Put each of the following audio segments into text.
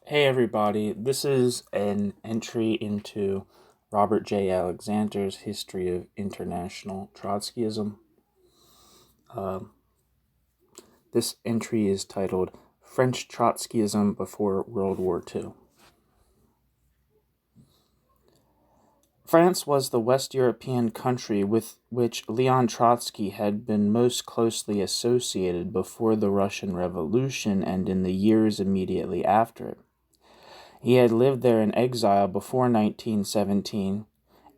Hey everybody, this is an entry into Robert J. Alexander's History of International Trotskyism. This entry is titled French Trotskyism Before World War II. France was the West European country with which Léon Trotsky had been most closely associated before the Russian Revolution and in the years immediately after it. He had lived there in exile before 1917,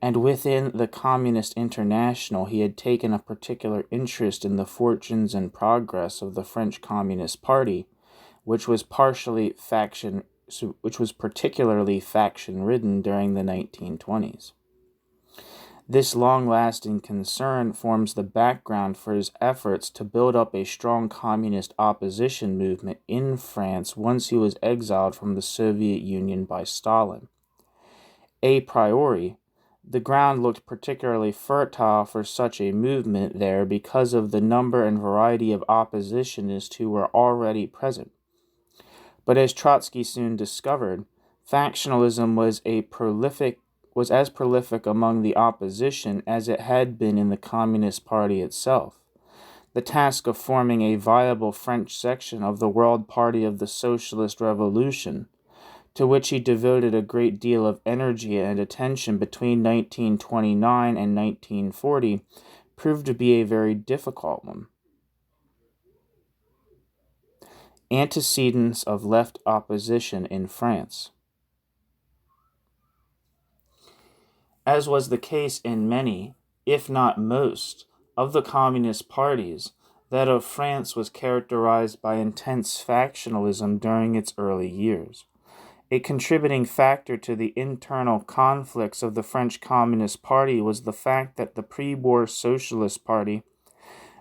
and within the Communist International he had taken a particular interest in the fortunes and progress of the French Communist Party, which was particularly faction-ridden during the 1920s. This long-lasting concern forms the background for his efforts to build up a strong communist opposition movement in France once he was exiled from the Soviet Union by Stalin. A priori, the ground looked particularly fertile for such a movement there because of the number and variety of oppositionists who were already present. But as Trotsky soon discovered, factionalism was as prolific among the opposition as it had been in the Communist Party itself. The task of forming a viable French section of the World Party of the Socialist Revolution, to which he devoted a great deal of energy and attention between 1929 and 1940, proved to be a very difficult one. Antecedents of left opposition in France. As was the case in many, if not most, of the communist parties, that of France was characterized by intense factionalism during its early years. A contributing factor to the internal conflicts of the French Communist Party was the fact that the pre-war Socialist Party,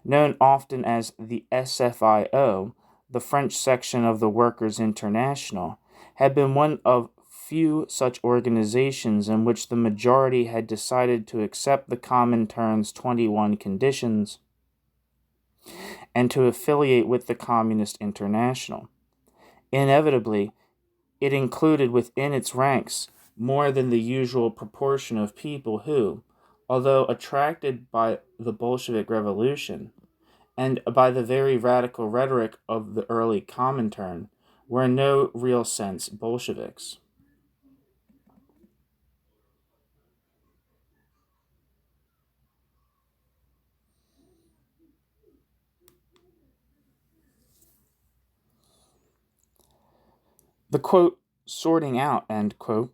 known often as the SFIO, the French section of the Workers' International, had been one of few such organizations in which the majority had decided to accept the Comintern's 21 conditions and to affiliate with the Communist International. Inevitably, it included within its ranks more than the usual proportion of people who, although attracted by the Bolshevik Revolution and by the very radical rhetoric of the early Comintern, were in no real sense Bolsheviks. The quote, sorting out, end quote,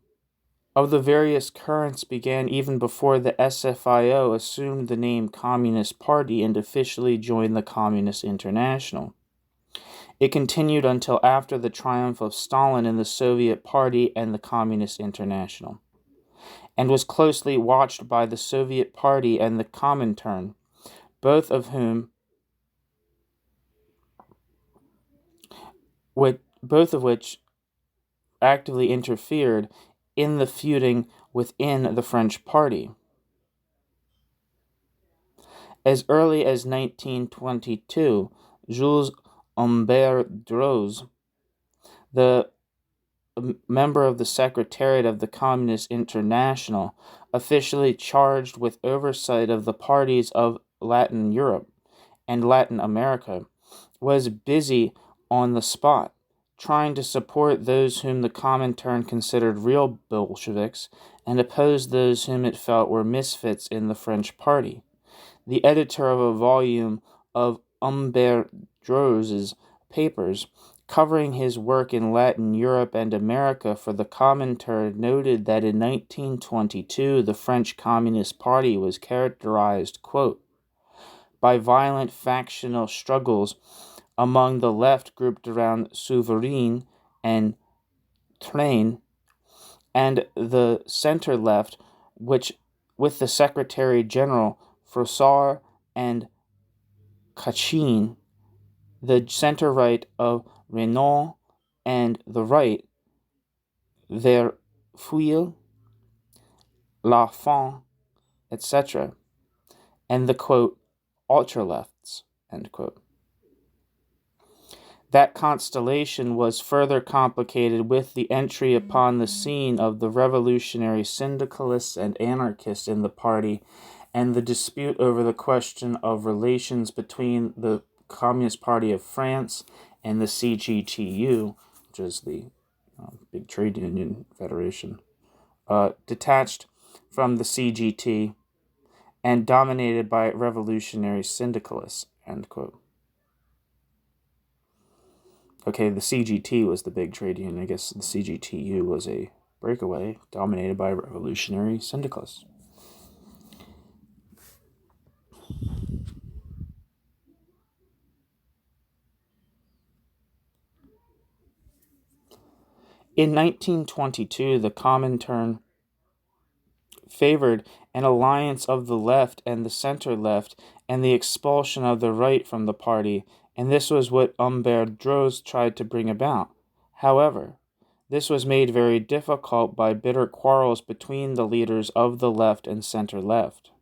of the various currents began even before the SFIO assumed the name Communist Party and officially joined the Communist International. It continued until after the triumph of Stalin in the Soviet Party and the Communist International, and was closely watched by the Soviet Party and the Comintern, both of which actively interfered in the feuding within the French party. As early as 1922, Jules Humbert Droz, the member of the Secretariat of the Communist International, officially charged with oversight of the parties of Latin Europe and Latin America, was busy on the spot, trying to support those whom the Comintern considered real Bolsheviks and oppose those whom it felt were misfits in the French party. The editor of a volume of Humbert Droz's papers, covering his work in Latin Europe and America for the Comintern, noted that in 1922 the French Communist Party was characterized, quote, by violent factional struggles among the left grouped around Souvarine and Train, and the center-left, which with the Secretary-General Froissart and Cachin, the center-right of Renault, and the right, Verfeuille, Lafont, etc., and the, quote, ultra-lefts, end quote. That constellation was further complicated with the entry upon the scene of the revolutionary syndicalists and anarchists in the party, and the dispute over the question of relations between the Communist Party of France and the CGTU, which is the big trade union federation, detached from the CGT and dominated by revolutionary syndicalists, end quote. Okay, the CGT was the big trade union. I guess the CGTU was a breakaway dominated by revolutionary syndicalists. In 1922, the Comintern favored an alliance of the left and the center-left and the expulsion of the right from the party, and this was what Humbert Droz tried to bring about. However, this was made very difficult by bitter quarrels between the leaders of the left and center-left.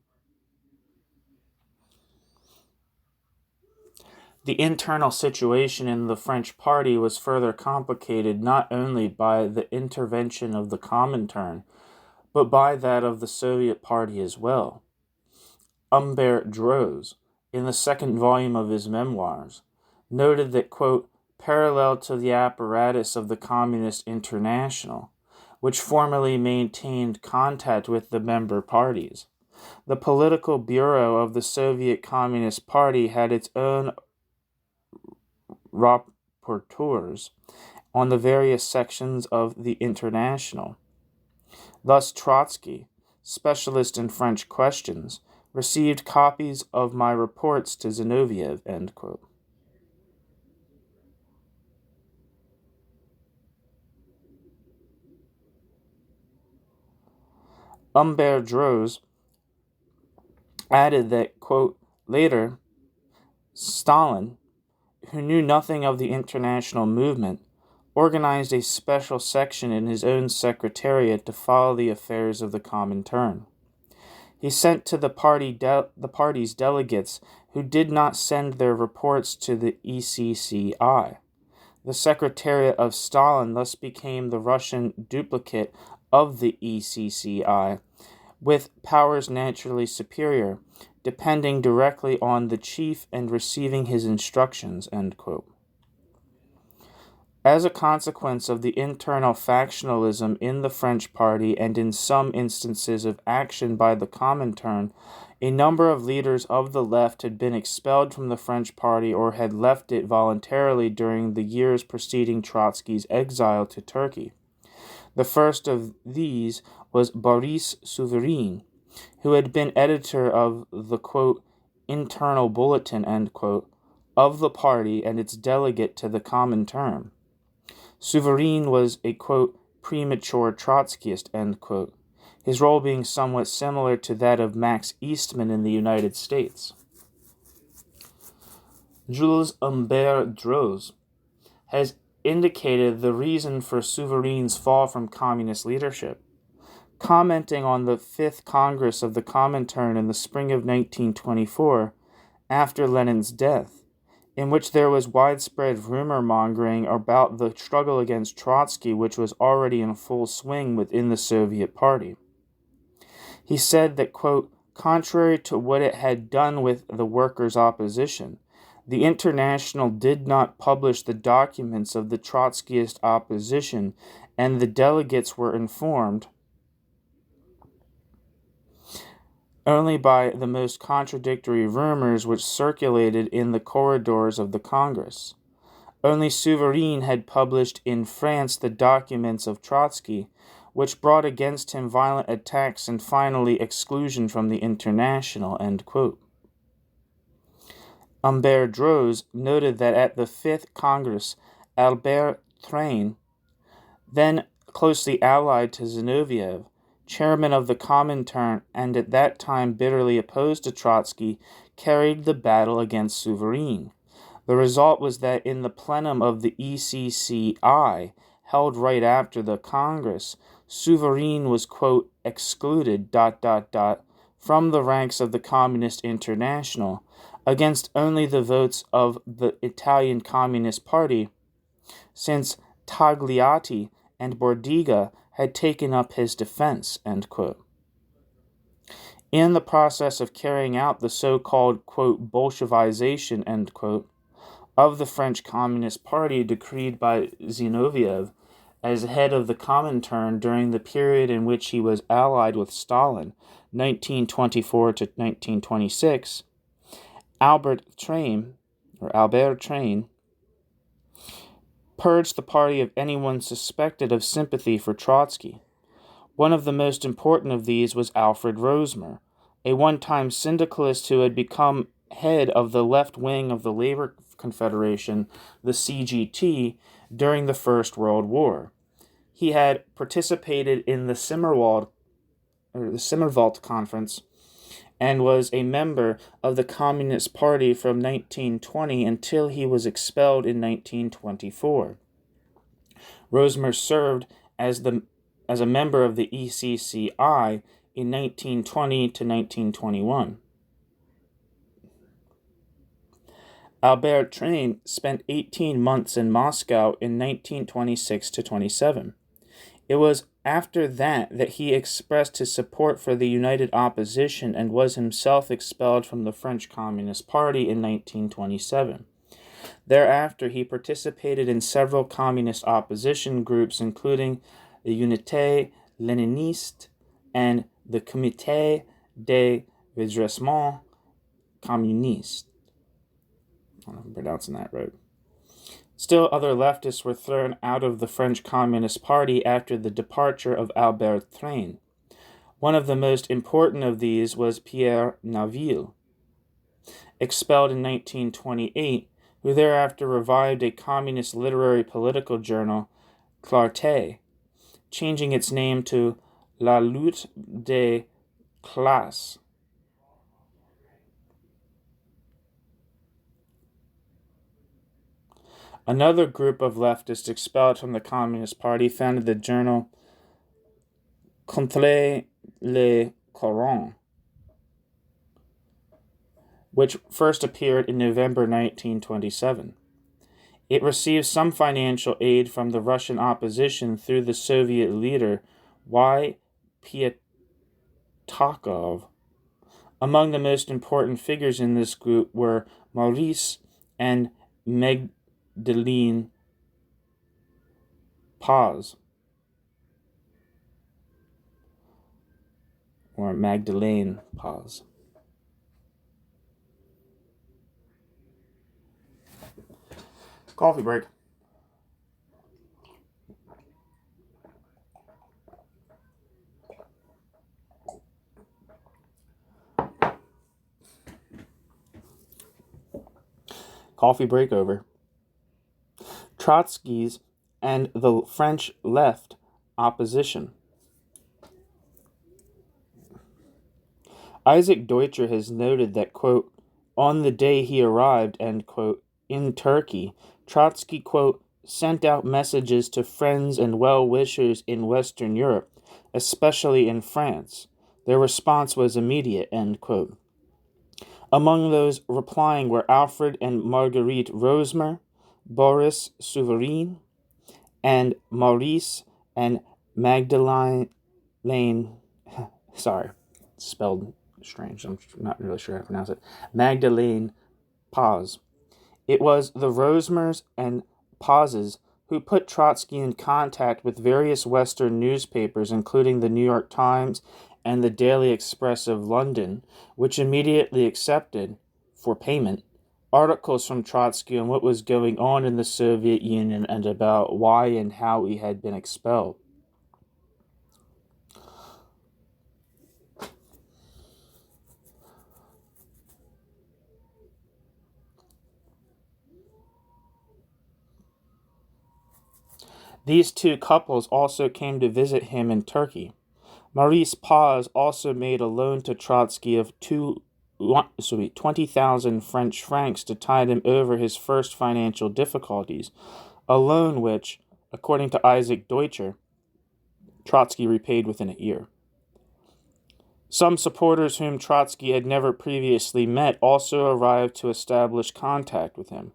The internal situation in the French party was further complicated not only by the intervention of the Comintern, but by that of the Soviet Party as well. Humbert Droz, in the second volume of his memoirs, noted that, quote, parallel to the apparatus of the Communist International, which formerly maintained contact with the member parties, the political bureau of the Soviet Communist Party had its own rapporteurs on the various sections of the International. Thus Trotsky, specialist in French questions, received copies of my reports to Zinoviev, end quote. Humbert Droz added that, quote, later, Stalin, who knew nothing of the international movement, organized a special section in his own secretariat to follow the affairs of the Comintern. He sent to the party's delegates who did not send their reports to the ECCI. The Secretariat of Stalin thus became the Russian duplicate of the ECCI, with powers naturally superior, depending directly on the chief and receiving his instructions, end quote. As a consequence of the internal factionalism in the French party and in some instances of action by the Comintern, a number of leaders of the left had been expelled from the French party or had left it voluntarily during the years preceding Trotsky's exile to Turkey. The first of these was Boris Souvarine, who had been editor of the, quote, internal bulletin, end quote, of the party and its delegate to the Comintern. Souvarine was a, quote, premature Trotskyist, end quote, his role being somewhat similar to that of Max Eastman in the United States. Jules Humbert Droz has indicated the reason for Souvarine's fall from communist leadership. Commenting on the Fifth Congress of the Comintern in the spring of 1924, after Lenin's death, in which there was widespread rumor-mongering about the struggle against Trotsky, which was already in full swing within the Soviet Party. He said that, quote, contrary to what it had done with the workers' opposition, the International did not publish the documents of the Trotskyist opposition, and the delegates were informed only by the most contradictory rumors which circulated in the corridors of the Congress. Only Souvarine had published in France the documents of Trotsky, which brought against him violent attacks and finally exclusion from the International, end quote. Humbert Droz noted that at the Fifth Congress, Albert Train, then closely allied to Zinoviev, chairman of the Comintern and at that time bitterly opposed to Trotsky, carried the battle against Souvarine. The result was that in the plenum of the ECCI, held right after the Congress, Souvarine was, quote, excluded, from the ranks of the Communist International, against only the votes of the Italian Communist Party, since Tagliati and Bordiga had taken up his defense, end quote. In the process of carrying out the so-called, quote, Bolshevization, end quote, of the French Communist Party decreed by Zinoviev as head of the Comintern during the period in which he was allied with Stalin, 1924 to 1926, Albert Train, purged the party of anyone suspected of sympathy for Trotsky. One of the most important of these was Alfred Rosmer, a one-time syndicalist who had become head of the left wing of the Labor Confederation, the CGT, during the First World War. He had participated in the Simmerwald Conference and was a member of the Communist Party from 1920 until he was expelled in 1924. Rosmer served as a member of the ECCI in 1920 to 1921. Albert Train spent 18 months in Moscow in 1926 to 27. It was after that he expressed his support for the united opposition and was himself expelled from the French Communist Party in 1927. Thereafter, he participated in several communist opposition groups, including the Unité Léniniste and the Comité de Redressement Communiste. I don't know if I'm pronouncing that right. Still, other leftists were thrown out of the French Communist Party after the departure of Albert Train. One of the most important of these was Pierre Naville, expelled in 1928, who thereafter revived a communist literary political journal, Clarté, changing its name to La Lutte des Classes. Another group of leftists expelled from the Communist Party founded the journal Contre le Coran, which first appeared in November 1927. It received some financial aid from the Russian opposition through the Soviet leader Y. Pyatakov. Among the most important figures in this group were Maurice and Magdalene Paz, or Magdalene Paz. Coffee break. Coffee break over. Trotsky's and the French left opposition. Isaac Deutscher has noted that, quote, on the day he arrived, end quote, in Turkey, Trotsky, quote, sent out messages to friends and well-wishers in Western Europe, especially in France. Their response was immediate, end quote. Among those replying were Alfred and Marguerite Rosmer, Boris Souvarine, and Maurice and Magdalene, spelled strange, I'm not really sure how to pronounce it, Magdalene Paz. It was the Rosmers and Pazes who put Trotsky in contact with various Western newspapers, including the New York Times and the Daily Express of London, which immediately accepted, for payment, articles from Trotsky on what was going on in the Soviet Union and about why and how he had been expelled. These two couples also came to visit him in Turkey. Maurice Paz also made a loan to Trotsky of 20,000 French francs to tide him over his first financial difficulties, a loan which, according to Isaac Deutscher, Trotsky repaid within a year. Some supporters whom Trotsky had never previously met also arrived to establish contact with him.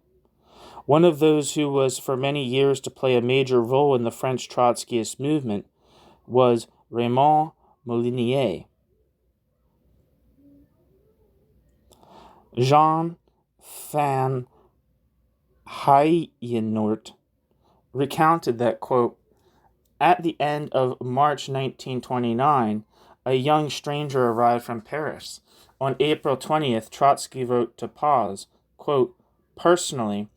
One of those who was for many years to play a major role in the French Trotskyist movement was Raymond Molinier. Jean van Heijenoort recounted that, quote, at the end of March 1929, a young stranger arrived from Paris. On April 20th, Trotsky wrote to Paz, quote, personally,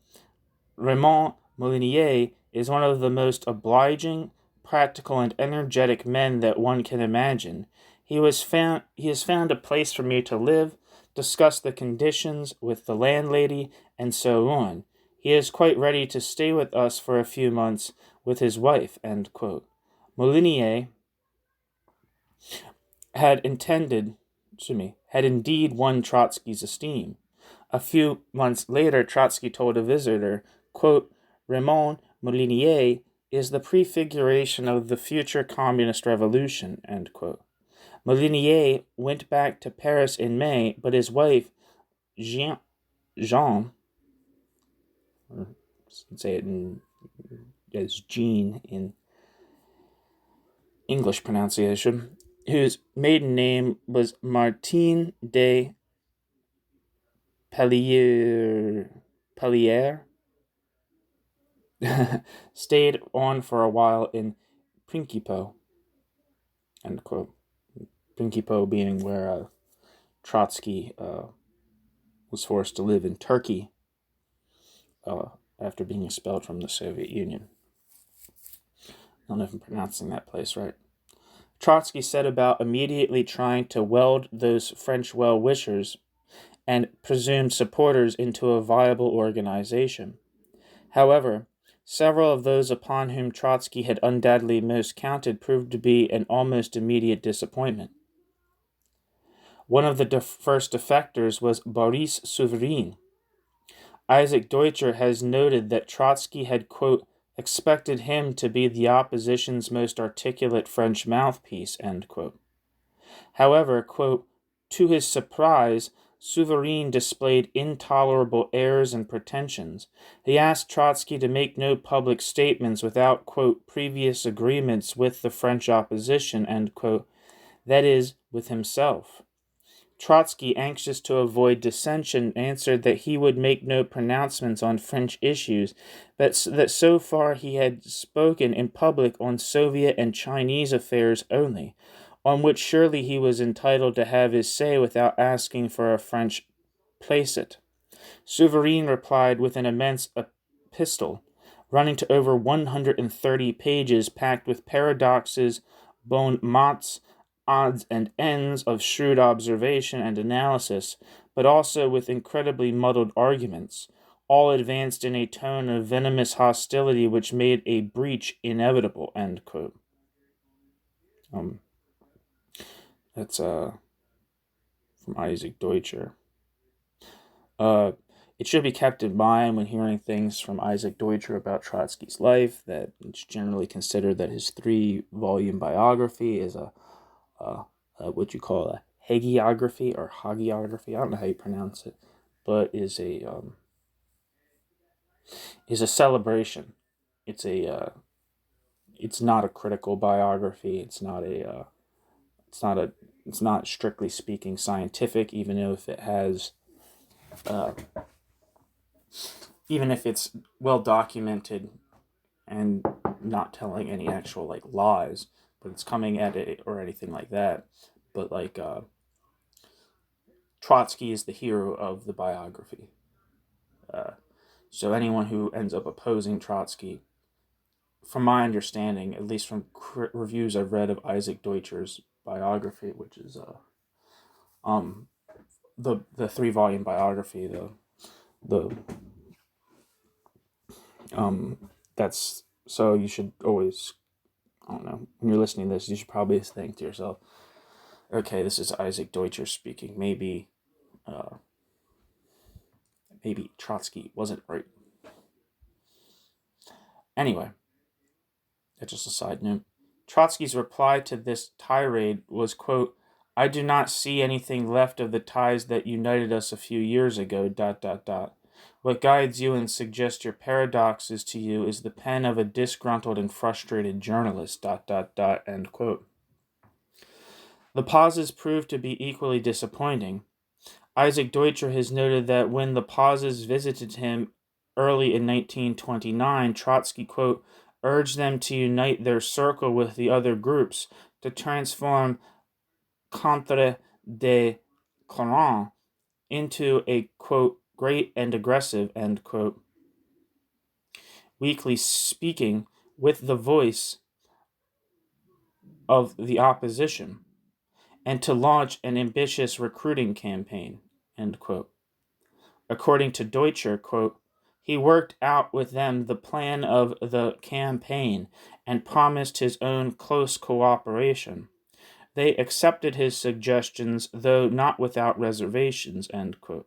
Raymond Molinier is one of the most obliging, practical, and energetic men that one can imagine. He has found a place for me to live, discuss the conditions with the landlady, and so on. He is quite ready to stay with us for a few months with his wife, end quote. Molinier had indeed won Trotsky's esteem. A few months later, Trotsky told a visitor, quote, Raymond Molinier is the prefiguration of the future communist revolution, end quote. Molinier went back to Paris in May, but his wife, Jean, or say it as Jean in English pronunciation, whose maiden name was Martine de Pellier, stayed on for a while in Principe, end quote. Principe being where Trotsky was forced to live in Turkey after being expelled from the Soviet Union. I don't know if I'm pronouncing that place right. Trotsky set about immediately trying to weld those French well-wishers and presumed supporters into a viable organization. However, several of those upon whom Trotsky had undoubtedly most counted proved to be an almost immediate disappointment. One of the first defectors was Boris Souvarine. Isaac Deutscher has noted that Trotsky had, quote, expected him to be the opposition's most articulate French mouthpiece, end quote. However, quote, to his surprise, Souvarine displayed intolerable airs and pretensions. He asked Trotsky to make no public statements without, quote, previous agreements with the French opposition, end quote, that is, with himself. Trotsky, anxious to avoid dissension, answered that he would make no pronouncements on French issues, but that so far he had spoken in public on Soviet and Chinese affairs only, on which surely he was entitled to have his say without asking for a French placet. Souvarine replied with an immense epistle, running to over 130 pages, packed with paradoxes, bon mots, odds and ends of shrewd observation and analysis, but also with incredibly muddled arguments, all advanced in a tone of venomous hostility which made a breach inevitable, end quote. That's from Isaac Deutscher. It should be kept in mind when hearing things from Isaac Deutscher about Trotsky's life that it's generally considered that his 3-volume biography is what you call a hagiography or hagiography. I don't know how you pronounce it, but is a celebration. It's not a critical biography. It's not strictly speaking scientific, even if it has. Even if it's well documented and not telling any actual lies, but it's coming at it or anything like that. But Trotsky is the hero of the biography. So anyone who ends up opposing Trotsky, from my understanding, at least from reviews I've read of Isaac Deutscher's biography, which is the 3-volume biography, that's so you should always, I don't know, when you're listening to this, you should probably think to yourself, okay, this is Isaac Deutscher speaking. Maybe Trotsky wasn't right. Anyway, that's just a side note. Trotsky's reply to this tirade was, quote, I do not see anything left of the ties that united us a few years ago, ... What guides you and suggests your paradoxes to you is the pen of a disgruntled and frustrated journalist, ... End quote. The pauses proved to be equally disappointing. Isaac Deutscher has noted that when the pauses visited him early in 1929, Trotsky, quote, urged them to unite their circle with the other groups to transform Contre des Courants into a, quote, great and aggressive, end quote, weekly speaking with the voice of the opposition, and to launch an ambitious recruiting campaign, end quote. According to Deutscher, quote, he worked out with them the plan of the campaign and promised his own close cooperation. They accepted his suggestions, though not without reservations, end quote.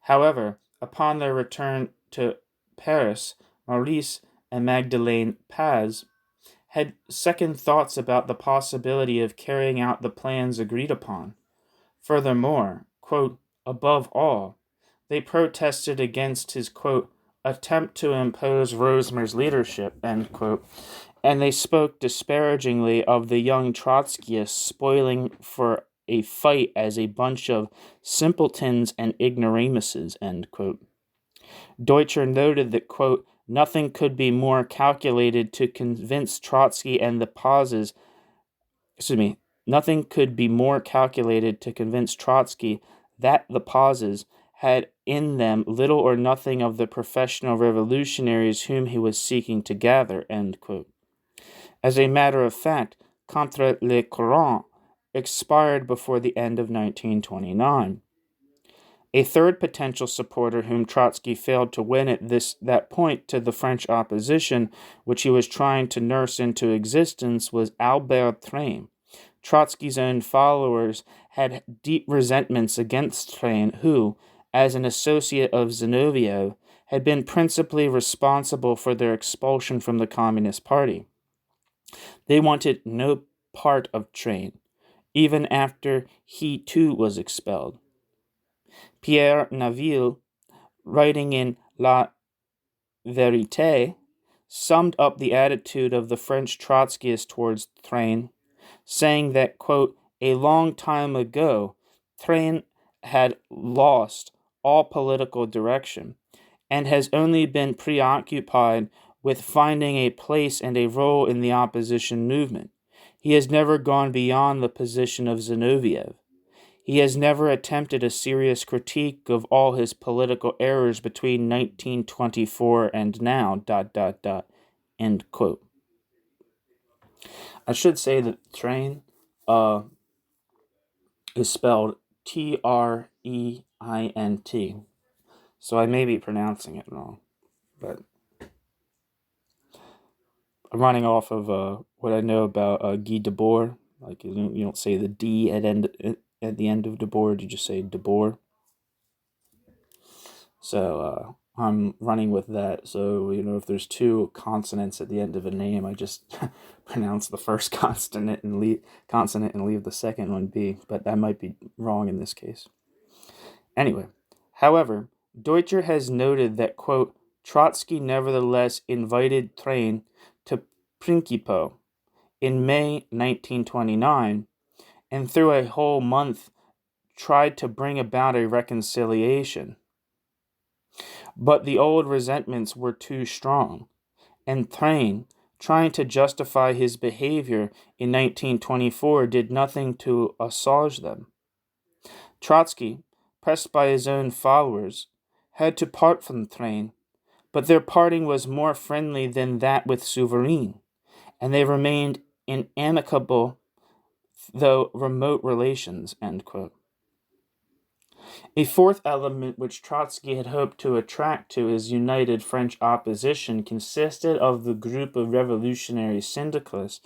However, upon their return to Paris, Maurice and Magdalene Paz had second thoughts about the possibility of carrying out the plans agreed upon. Furthermore, quote, above all, they protested against his, quote, attempt to impose Rosmer's leadership, end quote, and they spoke disparagingly of the young Trotskyists spoiling for a fight as a bunch of simpletons and ignoramuses, end quote. Deutscher noted that, quote, nothing could be more calculated to convince Trotsky and the pauses, nothing could be more calculated to convince Trotsky that the pauses had in them little or nothing of the professional revolutionaries whom he was seeking to gather, end quote. As a matter of fact, Contre les Courants expired before the end of 1929. A third potential supporter whom Trotsky failed to win at that point to the French opposition, which he was trying to nurse into existence, was Albert Train. Trotsky's own followers had deep resentments against Train, who, as an associate of Zinoviev, had been principally responsible for their expulsion from the Communist Party. They wanted no part of Train, even after he too was expelled. Pierre Naville, writing in La Vérité, summed up the attitude of the French Trotskyists towards Train, saying that, quote, a long time ago, Train had lost all political direction and has only been preoccupied with finding a place and a role in the opposition movement. He has never gone beyond the position of Zinoviev. He has never attempted a serious critique of all his political errors between 1924 and now, ... end quote. I should say that Train is spelled Treint, so I may be pronouncing it wrong, but I'm running off of what I know about Guy Debord. Like you don't say the D at the end of Debord, you just say Debord. So I'm running with that. So if there's two consonants at the end of a name, I just pronounce the first consonant and leave the second one be. But I might be wrong in this case. Anyway, however, Deutscher has noted that, quote, Trotsky nevertheless invited Train to Principo in May 1929, and through a whole month tried to bring about a reconciliation. But the old resentments were too strong, and Train, trying to justify his behavior in 1924, did nothing to assuage them. Trotsky, pressed by his own followers, had to part from Train, but their parting was more friendly than that with Souvarine, and they remained in amicable though remote relations, end quote. A fourth element which Trotsky had hoped to attract to his united French opposition consisted of the group of revolutionary syndicalists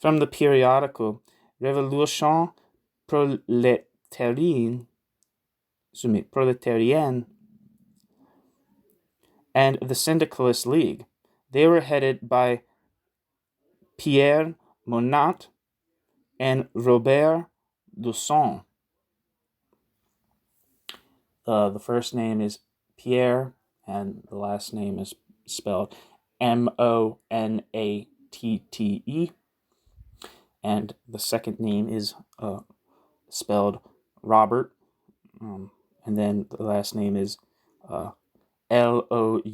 from the periodical Révolution Prolétarienne and the Syndicalist League. They were headed by Pierre Monatte, and Robert Dusson. The first name is Pierre, and the last name is spelled Monatte, and the second name is spelled Robert, and then the last name is Louzon.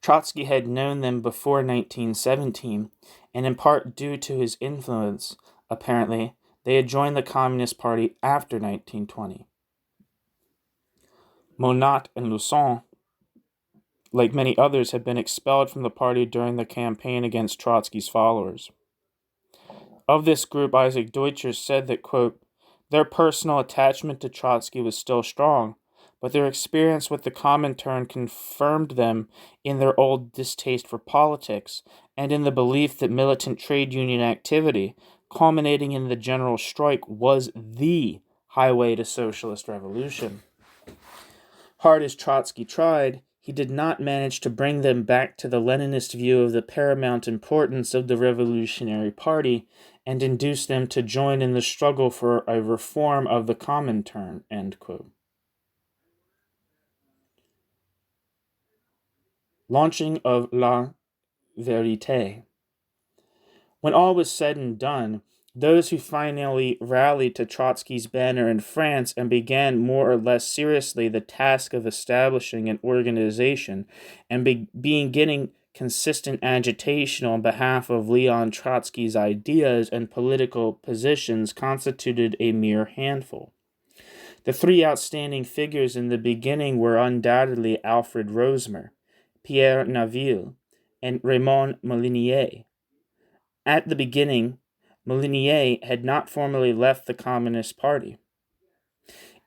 Trotsky had known them before 1917, and in part due to his influence, apparently, they had joined the Communist Party after 1920. Monatte and Louzon, like many others, had been expelled from the party during the campaign against Trotsky's followers. Of this group, Isaac Deutscher said that, quote, their personal attachment to Trotsky was still strong, but their experience with the Comintern confirmed them in their old distaste for politics and in the belief that militant trade union activity, culminating in the general strike, was the highway to socialist revolution. Hard as Trotsky tried, he did not manage to bring them back to the Leninist view of the paramount importance of the Revolutionary Party and induce them to join in the struggle for a reform of the Comintern, end quote. Launching of La Vérité. When all was said and done, those who finally rallied to Trotsky's banner in France and began more or less seriously the task of establishing an organization and beginning consistent agitation on behalf of Leon Trotsky's ideas and political positions constituted a mere handful. The three outstanding figures in the beginning were undoubtedly Alfred Rosmer, Pierre Naville, and Raymond Molinier. At the beginning, Molinier had not formally left the Communist Party.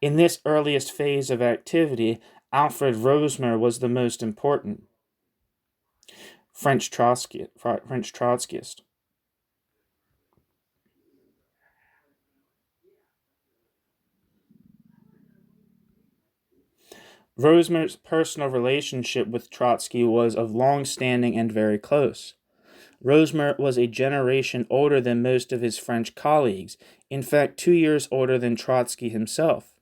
In this earliest phase of activity, Alfred Rosmer was the most important French Trotskyist. Rosmer's personal relationship with Trotsky was of long standing and very close. Rosmer was a generation older than most of his French colleagues, in fact 2 years older than Trotsky himself.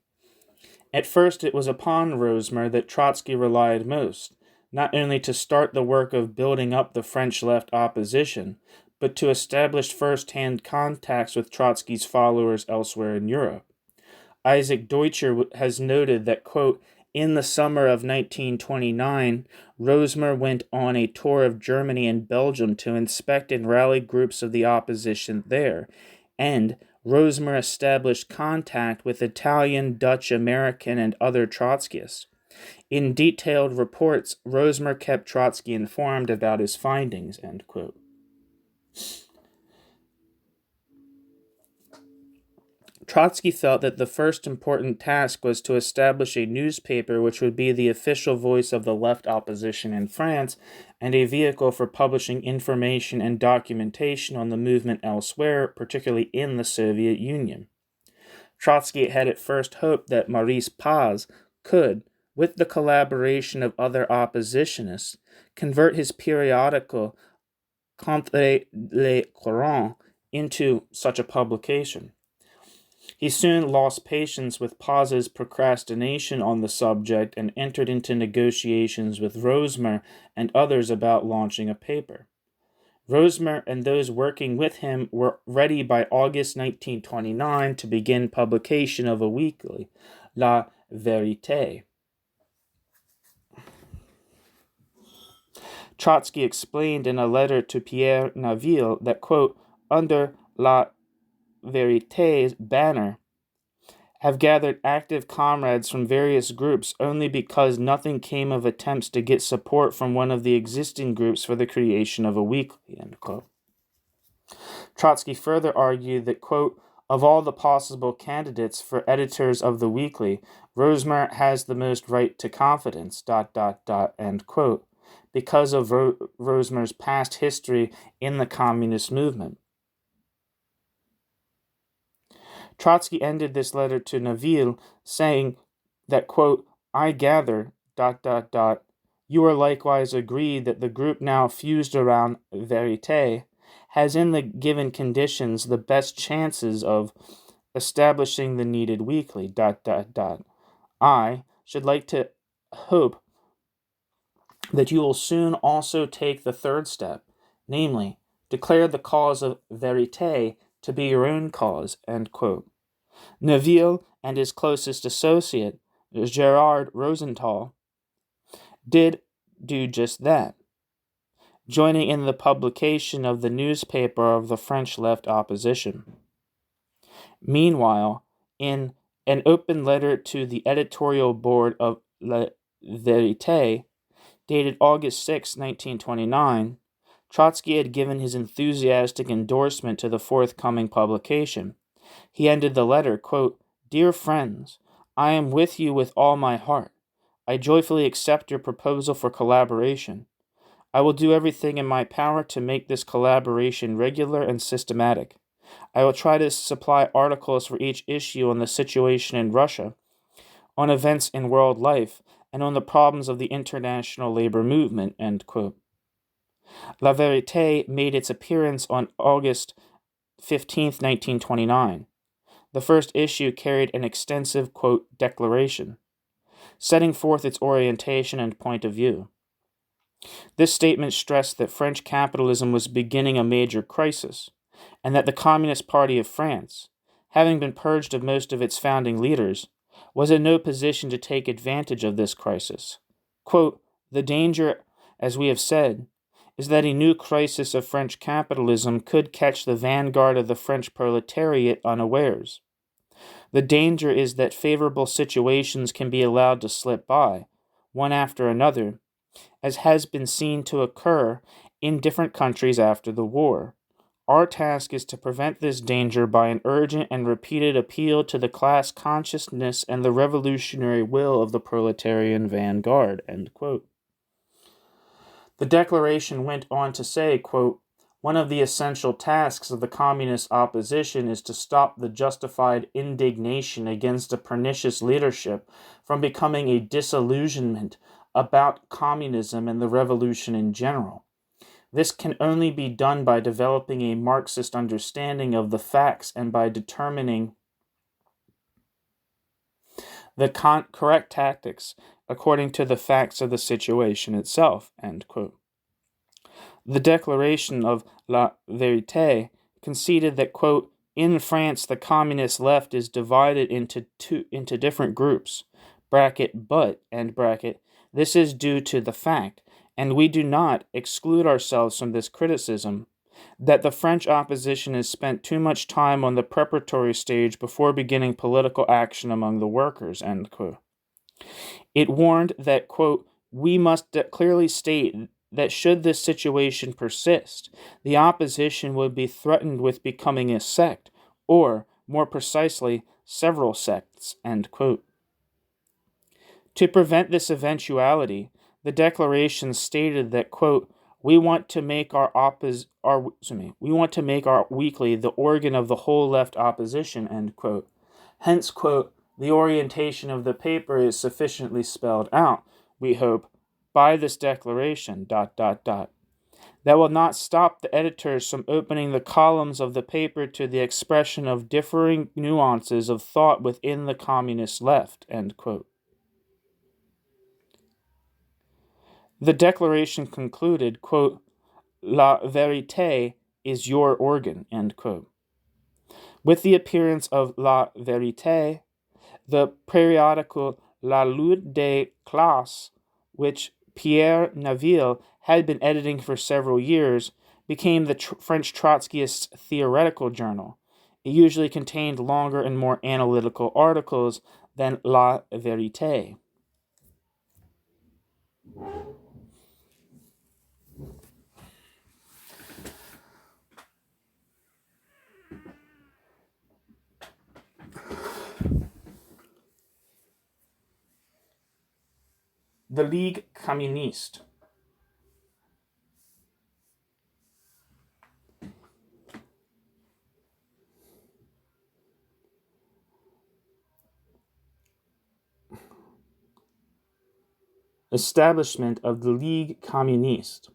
At first it was upon Rosmer that Trotsky relied most, not only to start the work of building up the French left opposition, but to establish first-hand contacts with Trotsky's followers elsewhere in Europe. Isaac Deutscher has noted that, quote, in the summer of 1929, Rosmer went on a tour of Germany and Belgium to inspect and rally groups of the opposition there, and Rosmer established contact with Italian, Dutch, American, and other Trotskyists. In detailed reports, Rosmer kept Trotsky informed about his findings, end quote. Trotsky felt that the first important task was to establish a newspaper which would be the official voice of the left opposition in France and a vehicle for publishing information and documentation on the movement elsewhere, particularly in the Soviet Union. Trotsky had at first hoped that Maurice Paz could, with the collaboration of other oppositionists, convert his periodical Contre les Courants into such a publication. He soon lost patience with Paz's procrastination on the subject and entered into negotiations with Rosmer and others about launching a paper. Rosmer and those working with him were ready by August 1929 to begin publication of a weekly, La Vérité. Trotsky explained in a letter to Pierre Naville that, quote, under La Vérité's banner, have gathered active comrades from various groups only because nothing came of attempts to get support from one of the existing groups for the creation of a weekly, end quote. Trotsky further argued that, quote, of all the possible candidates for editors of the weekly, Rosmer has the most right to confidence, ... end quote, because of Rosmer's past history in the communist movement. Trotsky ended this letter to Naville saying that, quote, I gather, ... You are likewise agreed that the group now fused around Verité has in the given conditions the best chances of establishing the needed weekly, ... I should like to hope that you will soon also take the third step, namely, declare the cause of Verité to be your own cause, Naville and his closest associate, Gerard Rosenthal, did do just that, joining in the publication of the newspaper of the French left opposition. Meanwhile, in an open letter to the editorial board of La Vérité, dated August 6, 1929, Trotsky had given his enthusiastic endorsement to the forthcoming publication. He ended the letter, quote, "Dear friends, I am with you with all my heart. I joyfully accept your proposal for collaboration. I will do everything in my power to make this collaboration regular and systematic. I will try to supply articles for each issue on the situation in Russia, on events in world life, and on the problems of the international labor movement." End quote. La Vérité made its appearance on August 15, 1929. The first issue carried an extensive, quote, declaration, setting forth its orientation and point of view. This statement stressed that French capitalism was beginning a major crisis, and that the Communist Party of France, having been purged of most of its founding leaders, was in no position to take advantage of this crisis. Quote, "The danger, as we have said, is that a new crisis of French capitalism could catch the vanguard of the French proletariat unawares. The danger is that favorable situations can be allowed to slip by, one after another, as has been seen to occur in different countries after the war. Our task is to prevent this danger by an urgent and repeated appeal to the class consciousness and the revolutionary will of the proletarian vanguard." End quote. The declaration went on to say, quote, "One of the essential tasks of the communist opposition is to stop the justified indignation against a pernicious leadership from becoming a disillusionment about communism and the revolution in general. This can only be done by developing a Marxist understanding of the facts and by determining the correct tactics according to the facts of the situation itself." End quote. The declaration of La Vérité conceded that, quote, "In France, the communist left is divided into different groups, but, this is due to the fact, and we do not exclude ourselves from this criticism, that the French opposition has spent too much time on the preparatory stage before beginning political action among the workers." End quote. It warned that, quote, "We must clearly state that should this situation persist, the opposition would be threatened with becoming a sect, or, more precisely, several sects." End quote. To prevent this eventuality, the declaration stated that, quote, we want to make our weekly the organ of the whole left opposition," end quote. Hence, quote, "the orientation of the paper is sufficiently spelled out, we hope, by this declaration, ... That will not stop the editors from opening the columns of the paper to the expression of differing nuances of thought within the communist left." End quote. The declaration concluded, quote, "La Vérité is your organ," end quote. With the appearance of La Vérité, the periodical La Lutte des Classes, which Pierre Naville had been editing for several years, became the French Trotskyists' theoretical journal. It usually contained longer and more analytical articles than La Vérité. The Ligue Communiste. establishment of the Ligue Communiste.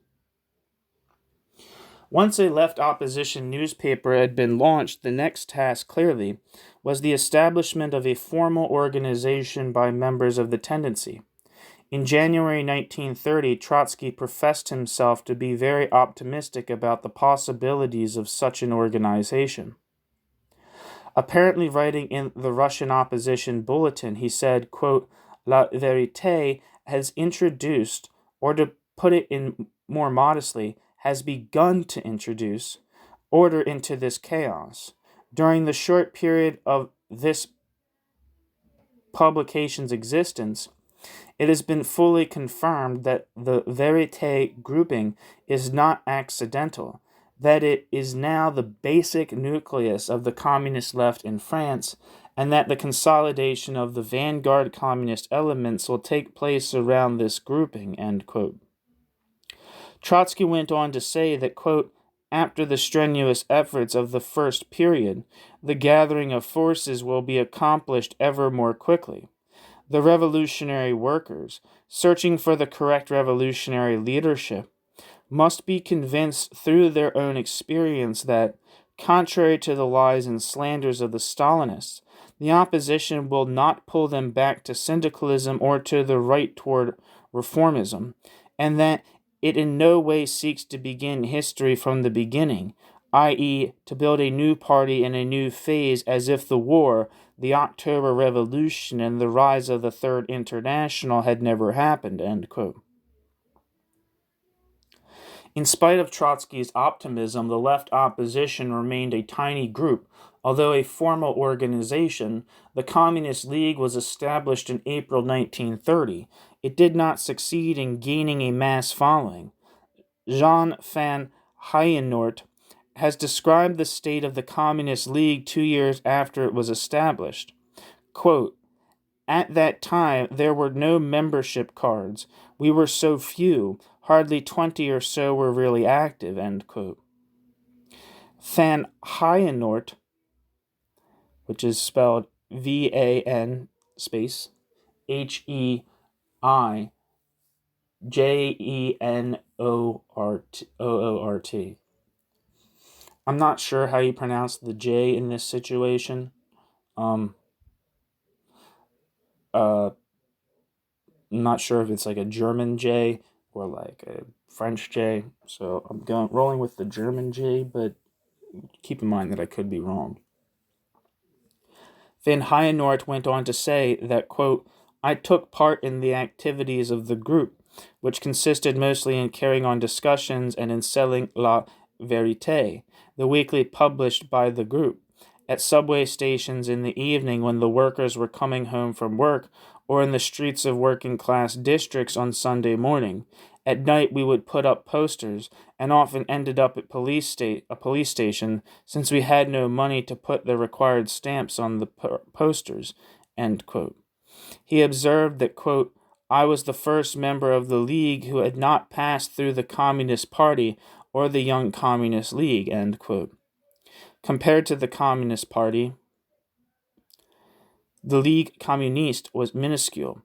Once a left opposition newspaper had been launched, the next task, clearly, was the establishment of a formal organization by members of the tendency. In January 1930, Trotsky professed himself to be very optimistic about the possibilities of such an organization. Apparently writing in the Russian opposition bulletin, he said, quote, "La Vérité has introduced, or to put it in more modestly, has begun to introduce, order into this chaos. During the short period of this publication's existence, it has been fully confirmed that the Vérité grouping is not accidental, that it is now the basic nucleus of the communist left in France, and that the consolidation of the vanguard communist elements will take place around this grouping," end quote. Trotsky went on to say that, quote, "After the strenuous efforts of the first period, the gathering of forces will be accomplished ever more quickly. The revolutionary workers, searching for the correct revolutionary leadership, must be convinced through their own experience that, contrary to the lies and slanders of the Stalinists, the opposition will not pull them back to syndicalism or to the right toward reformism, and that it in no way seeks to begin history from the beginning, i.e., to build a new party in a new phase as if the war, the October Revolution, and the rise of the Third International had never happened," end quote. In spite of Trotsky's optimism, the left opposition remained a tiny group. Although a formal organization, the Communist League was established in April 1930. It did not succeed in gaining a mass following. Jean van Heijenoort has described the state of the Communist League 2 years after it was established. Quote, "At that time, there were no membership cards. We were so few, hardly 20 or so were really active," end quote. Van Heijenoort, which is spelled VAN space HEIJENOORT. I'm not sure how you pronounce the J in this situation. I'm not sure if it's like a German J or like a French J, so I'm rolling with the German J, but keep in mind that I could be wrong. Van Heijenoort went on to say that, quote, "I took part in the activities of the group, which consisted mostly in carrying on discussions and in selling La Vérité, the weekly published by the group, at subway stations in the evening when the workers were coming home from work, or in the streets of working-class districts on Sunday morning. At night we would put up posters, and often ended up at a police station, since we had no money to put the required stamps on the posters," end quote. He observed that, quote, "I was the first member of the League who had not passed through the Communist Party or the Young Communist League," end quote. Compared to the Communist Party, the Ligue Communiste was minuscule.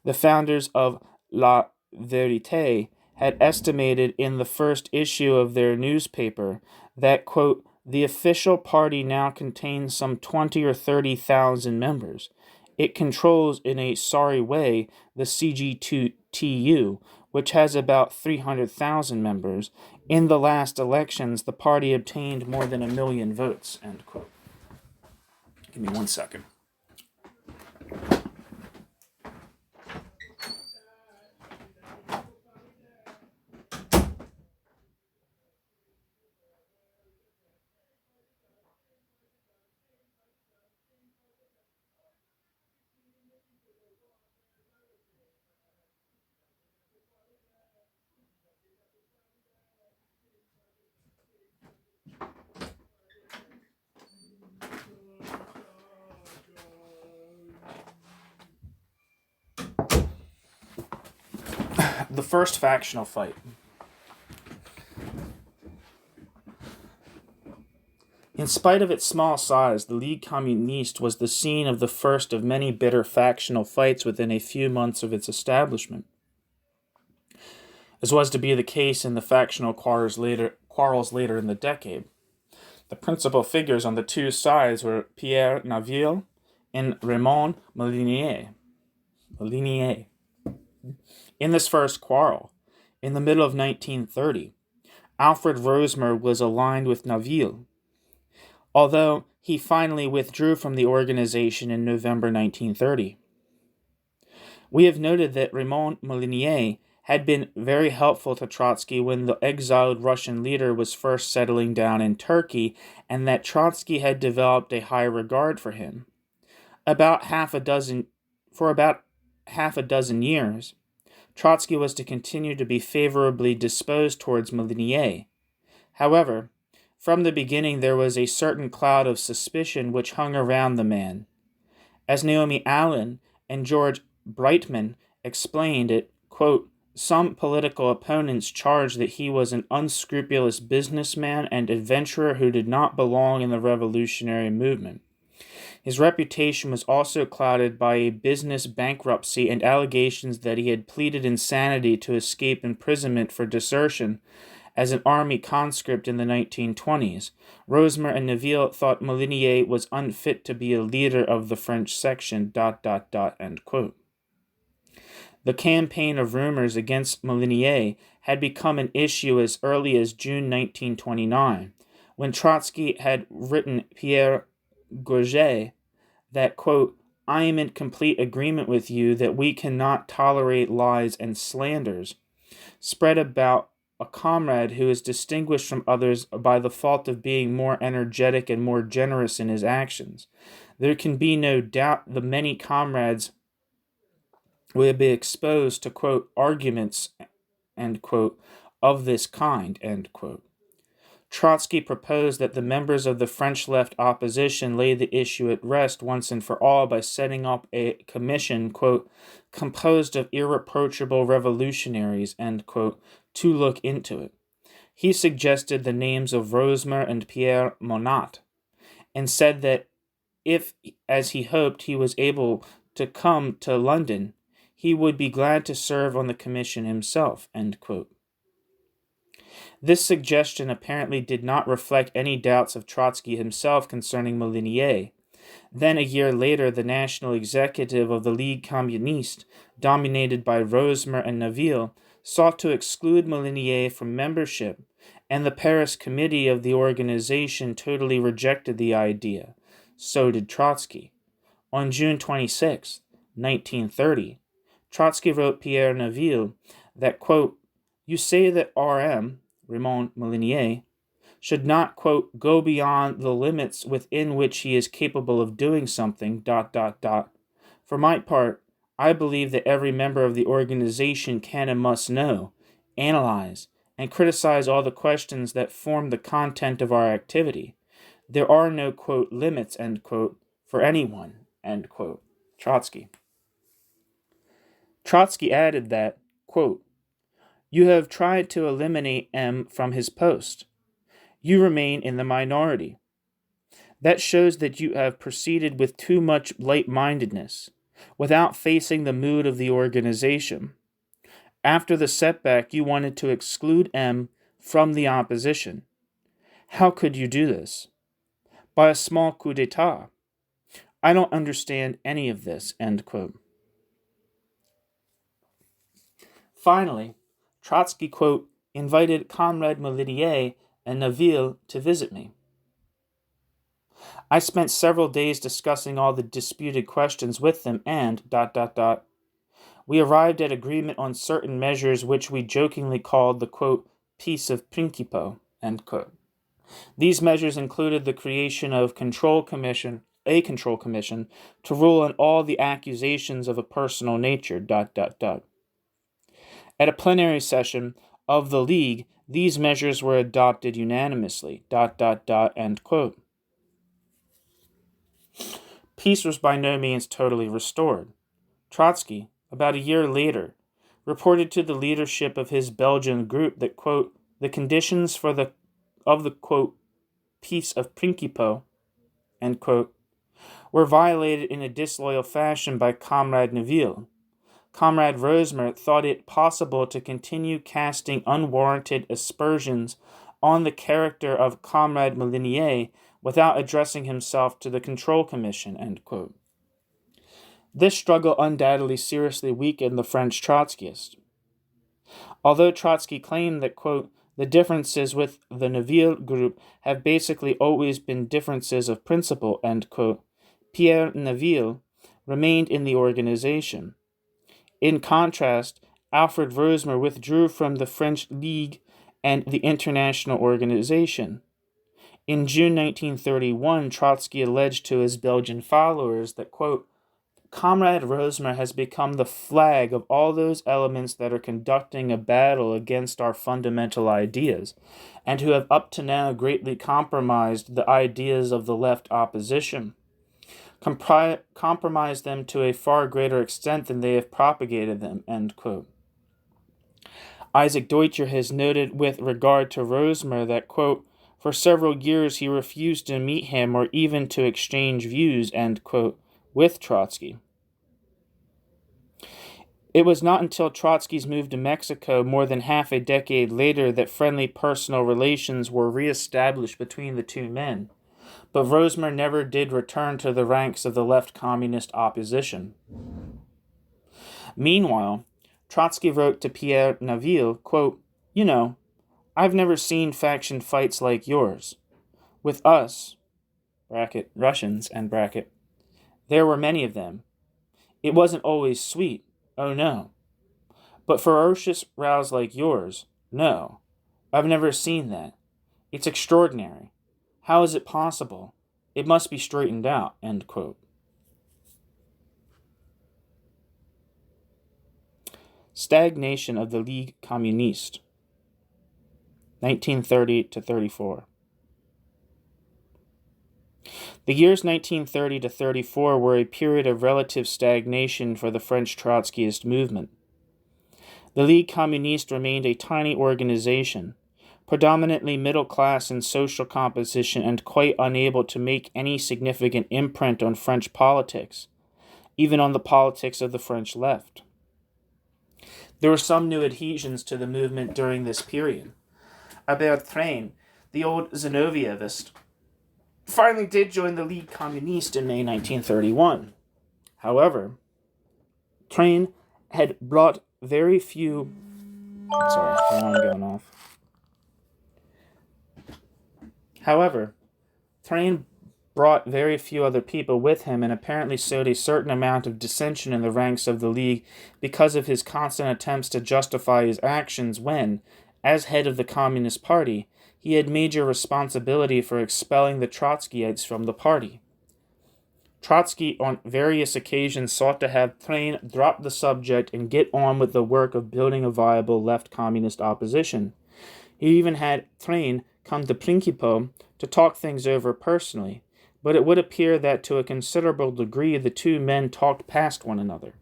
The founders of La Vérité had estimated in the first issue of their newspaper that, quote, "the official party now contains some 20 or 30,000 members. It controls, in a sorry way, the CGTU, which has about 300,000 members. In the last elections, the party obtained more than 1 million votes," end quote. Give me 1 second. The first factional fight. In spite of its small size, the Ligue Communiste was the scene of the first of many bitter factional fights within a few months of its establishment. as was to be the case in the factional quarrels later in the decade. The principal figures on the two sides were Pierre Naville and Raymond Molinier. In this first quarrel, in the middle of 1930, Alfred Rosmer was aligned with Naville, although he finally withdrew from the organization in November 1930. We have noted that Raymond Molinier had been very helpful to Trotsky when the exiled Russian leader was first settling down in Turkey, and that Trotsky had developed a high regard for him. For about half a dozen years, Trotsky was to continue to be favorably disposed towards Molinier. However, from the beginning there was a certain cloud of suspicion which hung around the man. As Naomi Allen and George Brightman explained it, quote, some political opponents charged that he was an unscrupulous businessman and adventurer who did not belong in the revolutionary movement. His reputation was also clouded by a business bankruptcy and allegations that he had pleaded insanity to escape imprisonment for desertion as an army conscript in the 1920s. Rosmer and Naville thought Molinier was unfit to be a leader of the French section, ... end quote. The campaign of rumors against Molinier had become an issue as early as June 1929, when Trotsky had written Pierre Gouget that, quote, I am in complete agreement with you that we cannot tolerate lies and slanders spread about a comrade who is distinguished from others by the fault of being more energetic and more generous in his actions. There can be no doubt the many comrades will be exposed to, quote, arguments, end quote, of this kind, end quote. Trotsky proposed that the members of the French left opposition lay the issue at rest once and for all by setting up a commission, quote, composed of irreproachable revolutionaries, end quote, to look into it. He suggested the names of Rosmer and Pierre Monatte, and said that if, as he hoped, he was able to come to London, he would be glad to serve on the commission himself, end quote. This suggestion apparently did not reflect any doubts of Trotsky himself concerning Molinier. Then, a year later, the national executive of the Ligue Communiste, dominated by Rosmer and Naville, sought to exclude Molinier from membership, and the Paris committee of the organization totally rejected the idea. So did Trotsky. On June 26, 1930, Trotsky wrote Pierre Naville that, quote, you say that R.M., Raymond Molinier, should not, quote, go beyond the limits within which he is capable of doing something, ... For my part, I believe that every member of the organization can and must know, analyze, and criticize all the questions that form the content of our activity. There are no, quote, limits, end quote, for anyone, end quote. Trotsky. Trotsky added that, quote, you have tried to eliminate M from his post. You remain in the minority. That shows that you have proceeded with too much light-mindedness, without facing the mood of the organization. After the setback, you wanted to exclude M from the opposition. How could you do this? By a small coup d'etat. I don't understand any of this, end quote. Finally, Trotsky, quote, invited Comrade Molinier and Naville to visit me. I spent several days discussing all the disputed questions with them and ... We arrived at agreement on certain measures which we jokingly called the, quote, peace of principio, end quote. These measures included the creation of a control commission to rule on all the accusations of a personal nature, ... At a plenary session of the League, these measures were adopted unanimously, ... end quote. Peace was by no means totally restored. Trotsky, about a year later, reported to the leadership of his Belgian group that, quote, the conditions of the, quote, peace of principio, end quote, were violated in a disloyal fashion by Comrade Naville. Comrade Rosmer thought it possible to continue casting unwarranted aspersions on the character of Comrade Molinier without addressing himself to the Control Commission, end quote. This struggle undoubtedly seriously weakened the French Trotskyists. Although Trotsky claimed that, quote, the differences with the Naville group have basically always been differences of principle, end quote, Pierre Naville remained in the organization. In contrast, Alfred Rosmer withdrew from the French League and the international organization. In June 1931, Trotsky alleged to his Belgian followers that, quote, Comrade Rosmer has become the flag of all those elements that are conducting a battle against our fundamental ideas, and who have up to now greatly compromised the ideas of the left opposition. Compromised them to a far greater extent than they have propagated them, end quote. Isaac Deutscher has noted with regard to Rosmer that, quote, for several years he refused to meet him or even to exchange views, end quote, with Trotsky. It was not until Trotsky's move to Mexico more than half a decade later that friendly personal relations were reestablished between the two men, but Rosmer never did return to the ranks of the left communist opposition. Meanwhile, Trotsky wrote to Pierre Naville, quote, you know, I've never seen faction fights like yours. With us, bracket, Russians, end bracket, there were many of them. It wasn't always sweet, oh no. But ferocious rows like yours, no. I've never seen that. It's extraordinary. How is it possible? It must be straightened out, end quote. Stagnation of the Ligue Communiste, 1930 to 34. The years 1930 to 34 were a period of relative stagnation for the French Trotskyist movement. The Ligue Communiste remained a tiny organization, predominantly middle class in social composition and quite unable to make any significant imprint on French politics, even on the politics of the French left. There were some new adhesions to the movement during this period. Albert Train, the old Zenovievist, finally did join the Ligue Communiste in May 1931. However, Train had brought very few... Sorry, alarm going off. However, Train brought very few other people with him and apparently sowed a certain amount of dissension in the ranks of the League because of his constant attempts to justify his actions when, as head of the Communist Party, he had major responsibility for expelling the Trotskyites from the party. Trotsky on various occasions sought to have Train drop the subject and get on with the work of building a viable left communist opposition. He even had Train come to Principe to talk things over personally, but it would appear that to a considerable degree the two men talked past one another.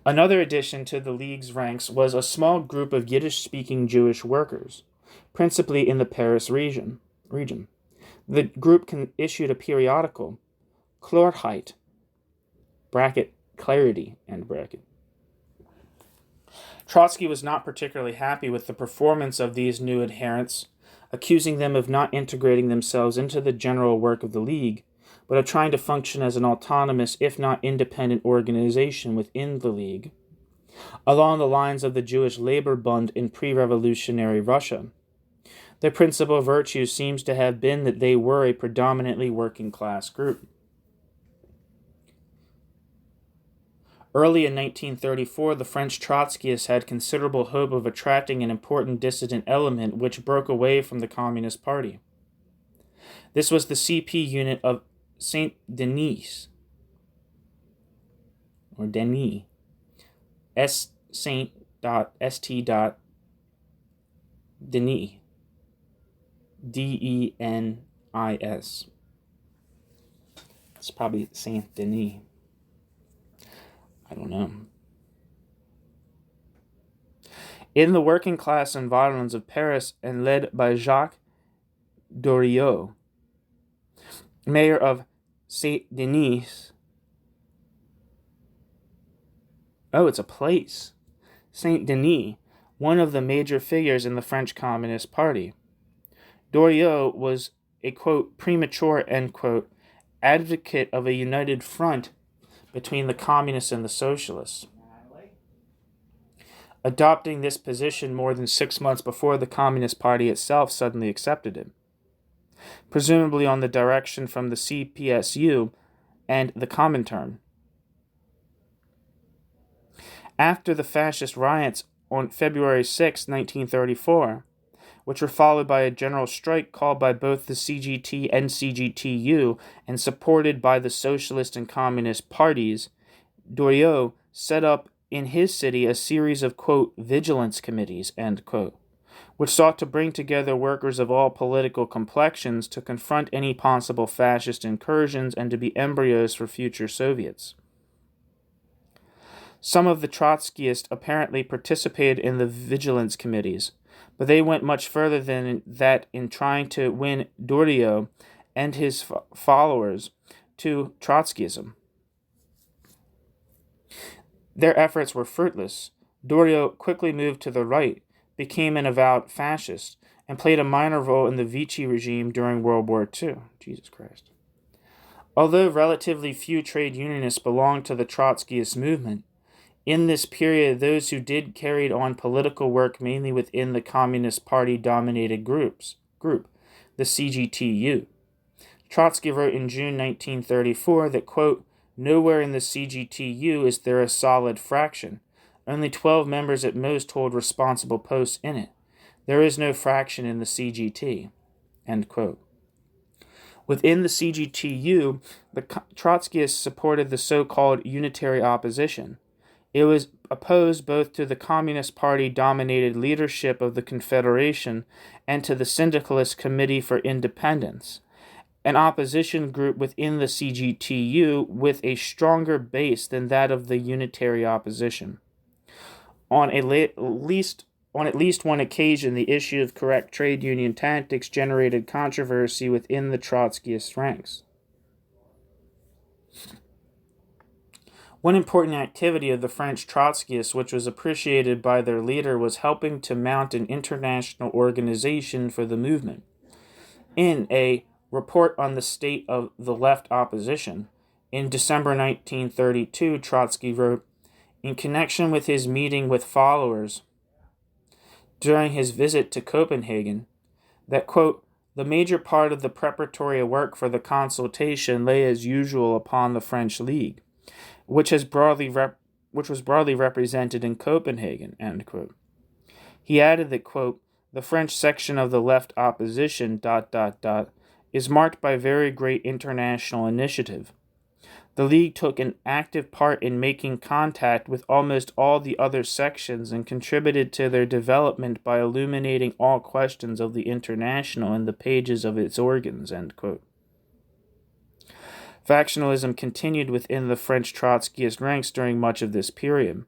Another addition to the League's ranks was a small group of Yiddish-speaking Jewish workers, principally in the Paris region. The group issued a periodical, Klarheit, bracket, clarity, end bracket. Trotsky was not particularly happy with the performance of these new adherents, accusing them of not integrating themselves into the general work of the League, but of trying to function as an autonomous, if not independent, organization within the League, along the lines of the Jewish Labor Bund in pre-revolutionary Russia. Their principal virtue seems to have been that they were a predominantly working-class group. Early in 1934, the French Trotskyists had considerable hope of attracting an important dissident element which broke away from the Communist Party. This was the CP unit of Saint Denis, or Denis, Saint St. Denis, Denis. It's probably Saint Denis. I don't know. In the working class environs of Paris and led by Jacques Doriot, mayor of Saint-Denis, Oh, it's a place. Saint Denis, one of the major figures in the French Communist Party. Doriot was a, quote, premature, end quote, advocate of a united front between the communists and the socialists, adopting this position more than 6 months before the Communist Party itself suddenly accepted it, presumably on the direction from the CPSU and the Comintern. After the fascist riots on February 6, 1934, which were followed by a general strike called by both the CGT and CGTU and supported by the Socialist and Communist parties, Doriot set up in his city a series of, quote, vigilance committees, end quote, which sought to bring together workers of all political complexions to confront any possible fascist incursions and to be embryos for future Soviets. Some of the Trotskyists apparently participated in the vigilance committees, but they went much further than that in trying to win Doriot and his followers to Trotskyism. Their efforts were fruitless. Doriot quickly moved to the right, became an avowed fascist, and played a minor role in the Vichy regime during World War II. Jesus Christ. Although relatively few trade unionists belonged to the Trotskyist movement, in this period, those who did carried on political work mainly within the Communist Party-dominated group, the CGTU. Trotsky wrote in June 1934 that, quote, nowhere in the CGTU is there a solid fraction. Only 12 members at most hold responsible posts in it. There is no fraction in the CGT, end quote. Within the CGTU, the Trotskyists supported the so-called unitary opposition. It was opposed both to the Communist Party-dominated leadership of the Confederation and to the Syndicalist Committee for Independence, an opposition group within the CGTU with a stronger base than that of the unitary opposition. On at least one occasion, the issue of correct trade union tactics generated controversy within the Trotskyist ranks. One important activity of the French Trotskyists, which was appreciated by their leader, was helping to mount an international organization for the movement. In a report on the state of the left opposition, in December 1932, Trotsky wrote, in connection with his meeting with followers during his visit to Copenhagen, that, quote, the major part of the preparatory work for the consultation lay as usual upon the French League, which was broadly represented in Copenhagen, end quote. He added that, quote, the French section of the left opposition, ... is marked by very great international initiative. The League took an active part in making contact with almost all the other sections and contributed to their development by illuminating all questions of the international in the pages of its organs, end quote. Factionalism continued within the French Trotskyist ranks during much of this period.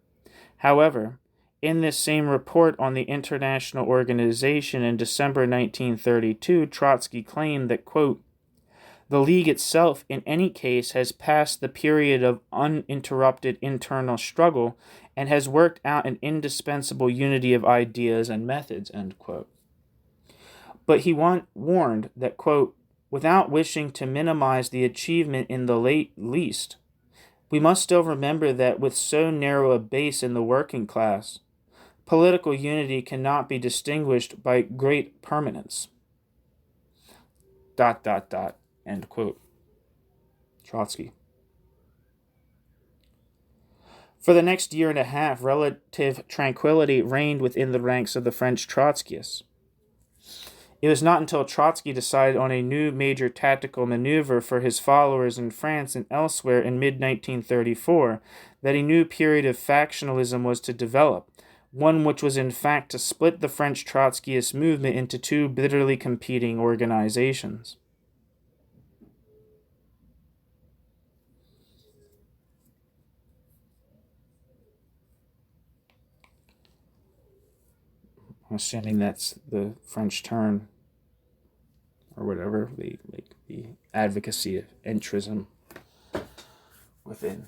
However, in this same report on the international organization in December 1932, Trotsky claimed that, quote, the League itself, in any case, has passed the period of uninterrupted internal struggle and has worked out an indispensable unity of ideas and methods, end quote. But he warned that, quote, without wishing to minimize the achievement in the least, we must still remember that with so narrow a base in the working class, political unity cannot be distinguished by great permanence. ... End quote. Trotsky. For the next year and a half, relative tranquility reigned within the ranks of the French Trotskyists. It was not until Trotsky decided on a new major tactical maneuver for his followers in France and elsewhere in mid-1934 that a new period of factionalism was to develop, one which was in fact to split the French Trotskyist movement into two bitterly competing organizations. I'm assuming that's the French term, or whatever, the advocacy of entrism within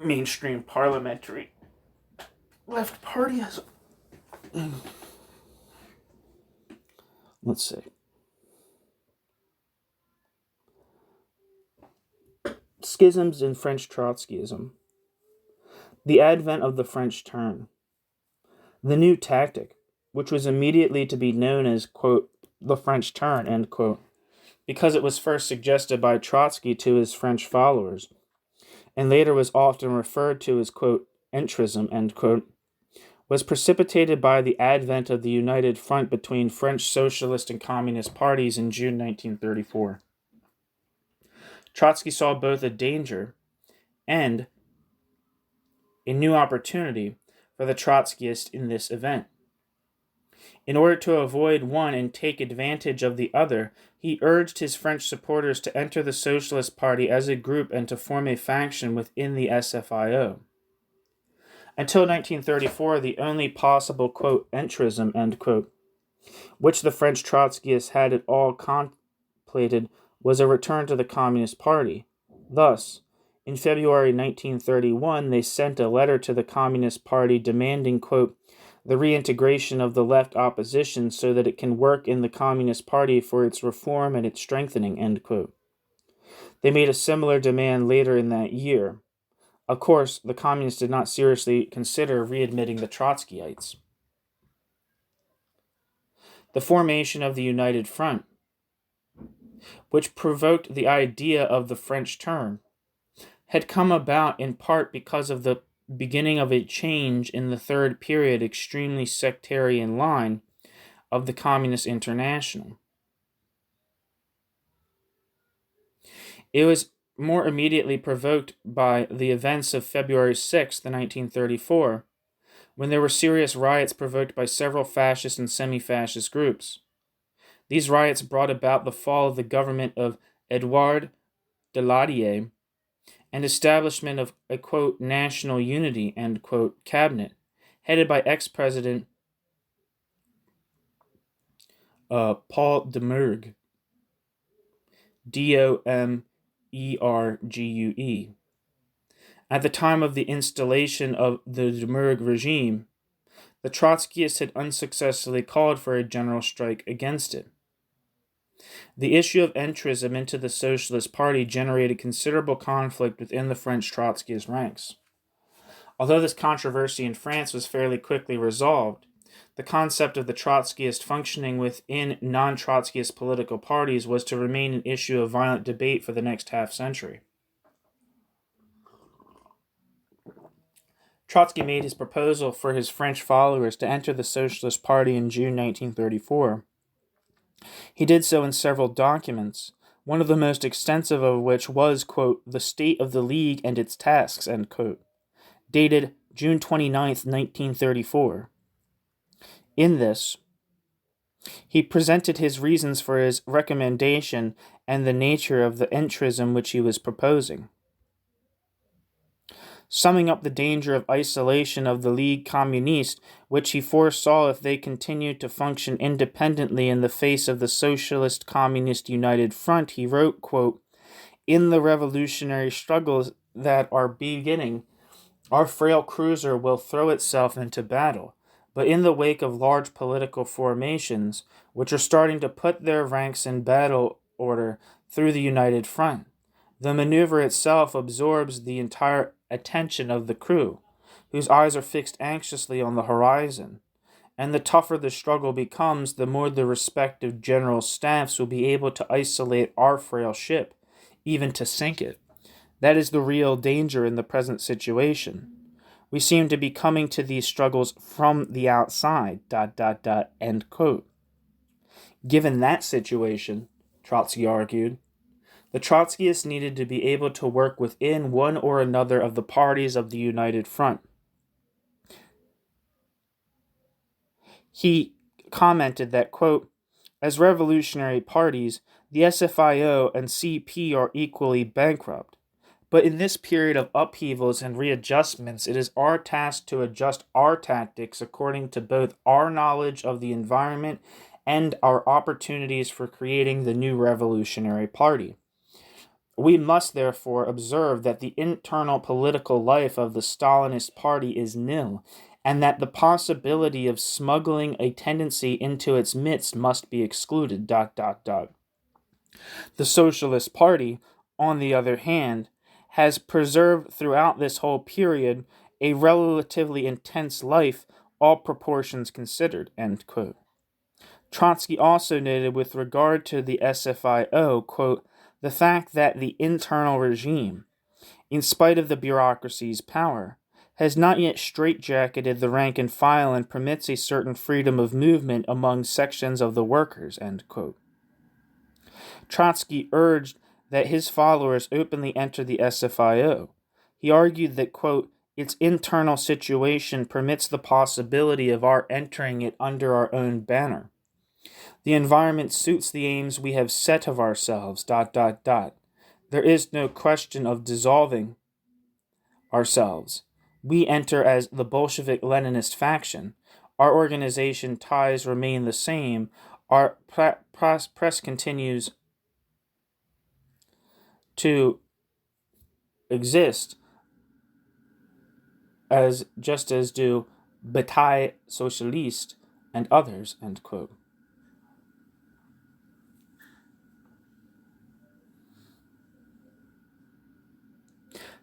mainstream parliamentary left party has. Let's see. Schisms in French Trotskyism. The advent of the French turn. The new tactic, which was immediately to be known as, quote, the French turn, end quote, because it was first suggested by Trotsky to his French followers, and later was often referred to as, quote, entrism, end quote, was precipitated by the advent of the united front between French Socialist and Communist parties in June 1934. Trotsky saw both a danger and a new opportunity for the Trotskyists in this event. In order to avoid one and take advantage of the other, he urged his French supporters to enter the Socialist Party as a group and to form a faction within the SFIO. Until 1934, the only possible, quote, entrism, end quote, which the French Trotskyists had at all contemplated was a return to the Communist Party. Thus, in February 1931, they sent a letter to the Communist Party demanding, quote, the reintegration of the left opposition so that it can work in the Communist Party for its reform and its strengthening, end quote. They made a similar demand later in that year. Of course, the Communists did not seriously consider readmitting the Trotskyites. The formation of the United Front, which provoked the idea of the French turn, had come about in part because of the beginning of a change in the third period extremely sectarian line of the Communist International. It was more immediately provoked by the events of February 6, 1934, when there were serious riots provoked by several fascist and semi-fascist groups. These riots brought about the fall of the government of Edouard Daladier and establishment of a, quote, national unity, end quote, cabinet, headed by ex-president Paul Demergue, Domergue. At the time of the installation of the Demergue regime, the Trotskyists had unsuccessfully called for a general strike against it. The issue of entrism into the Socialist Party generated considerable conflict within the French Trotskyist ranks. Although this controversy in France was fairly quickly resolved, the concept of the Trotskyist functioning within non-Trotskyist political parties was to remain an issue of violent debate for the next half-century. Trotsky made his proposal for his French followers to enter the Socialist Party in June 1934. He did so in several documents, one of the most extensive of which was, quote, the State of the League and its Tasks, end quote, dated June 29, 1934. In this, he presented his reasons for his recommendation and the nature of the entrism which he was proposing. Summing up the danger of isolation of the Ligue Communiste, which he foresaw if they continued to function independently in the face of the Socialist Communist United Front, he wrote, quote, in the revolutionary struggles that are beginning, our frail cruiser will throw itself into battle. But in the wake of large political formations, which are starting to put their ranks in battle order through the United Front, the maneuver itself absorbs the entire attention of the crew, whose eyes are fixed anxiously on the horizon. And the tougher the struggle becomes, the more the respective general staffs will be able to isolate our frail ship, even to sink it. That is the real danger in the present situation. We seem to be coming to these struggles from the outside, ... end quote. Given that situation, Trotsky argued, the Trotskyists needed to be able to work within one or another of the parties of the United Front. He commented that, quote, as revolutionary parties, the SFIO and CP are equally bankrupt. But in this period of upheavals and readjustments, it is our task to adjust our tactics according to both our knowledge of the environment and our opportunities for creating the new revolutionary party. We must therefore observe that the internal political life of the Stalinist party is nil, and that the possibility of smuggling a tendency into its midst must be excluded. The Socialist Party, on the other hand, has preserved throughout this whole period a relatively intense life, all proportions considered. End quote. Trotsky also noted with regard to the SFIO, quote, the fact that the internal regime, in spite of the bureaucracy's power, has not yet straitjacketed the rank and file and permits a certain freedom of movement among sections of the workers. End quote. Trotsky urged that his followers openly enter the SFIO. He argued that, quote, its internal situation permits the possibility of our entering it under our own banner. The environment suits the aims we have set of ourselves. There is no question of dissolving ourselves. We enter as the Bolshevik-Leninist faction. Our organization ties remain the same. Our press continues to exist as just as do Bataille Socialiste and others. End quote.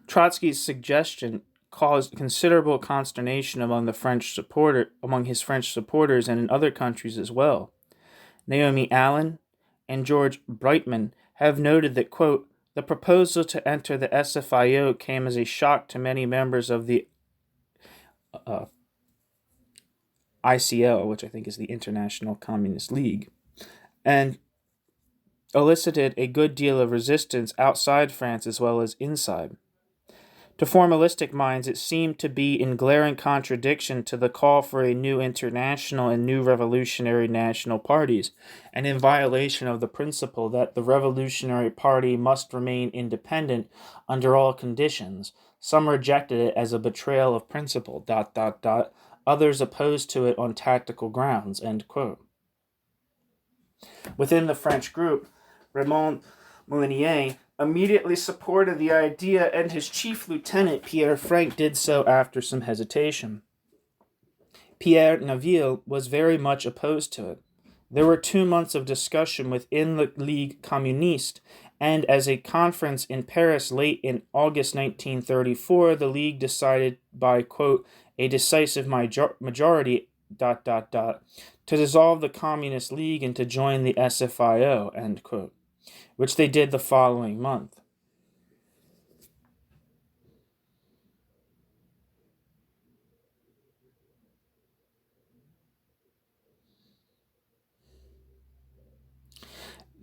Trotsky's suggestion caused considerable consternation among his French supporters and in other countries as well. Naomi Allen and George Brightman have noted that, quote, the proposal to enter the SFIO came as a shock to many members of the ICL, which I think is the International Communist League, and elicited a good deal of resistance outside France as well as inside. To formalistic minds, it seemed to be in glaring contradiction to the call for a new international and new revolutionary national parties, and in violation of the principle that the revolutionary party must remain independent under all conditions. Some rejected it as a betrayal of principle. Others opposed to it on tactical grounds. End quote. Within the French group, Raymond Mounier immediately supported the idea, and his chief lieutenant, Pierre Frank, did so after some hesitation. Pierre Naville was very much opposed to it. There were 2 months of discussion within the Ligue Communiste, and as a conference in Paris late in August 1934, the League decided by, quote, a decisive majority, to dissolve the Communist League and to join the SFIO, end quote, which they did the following month.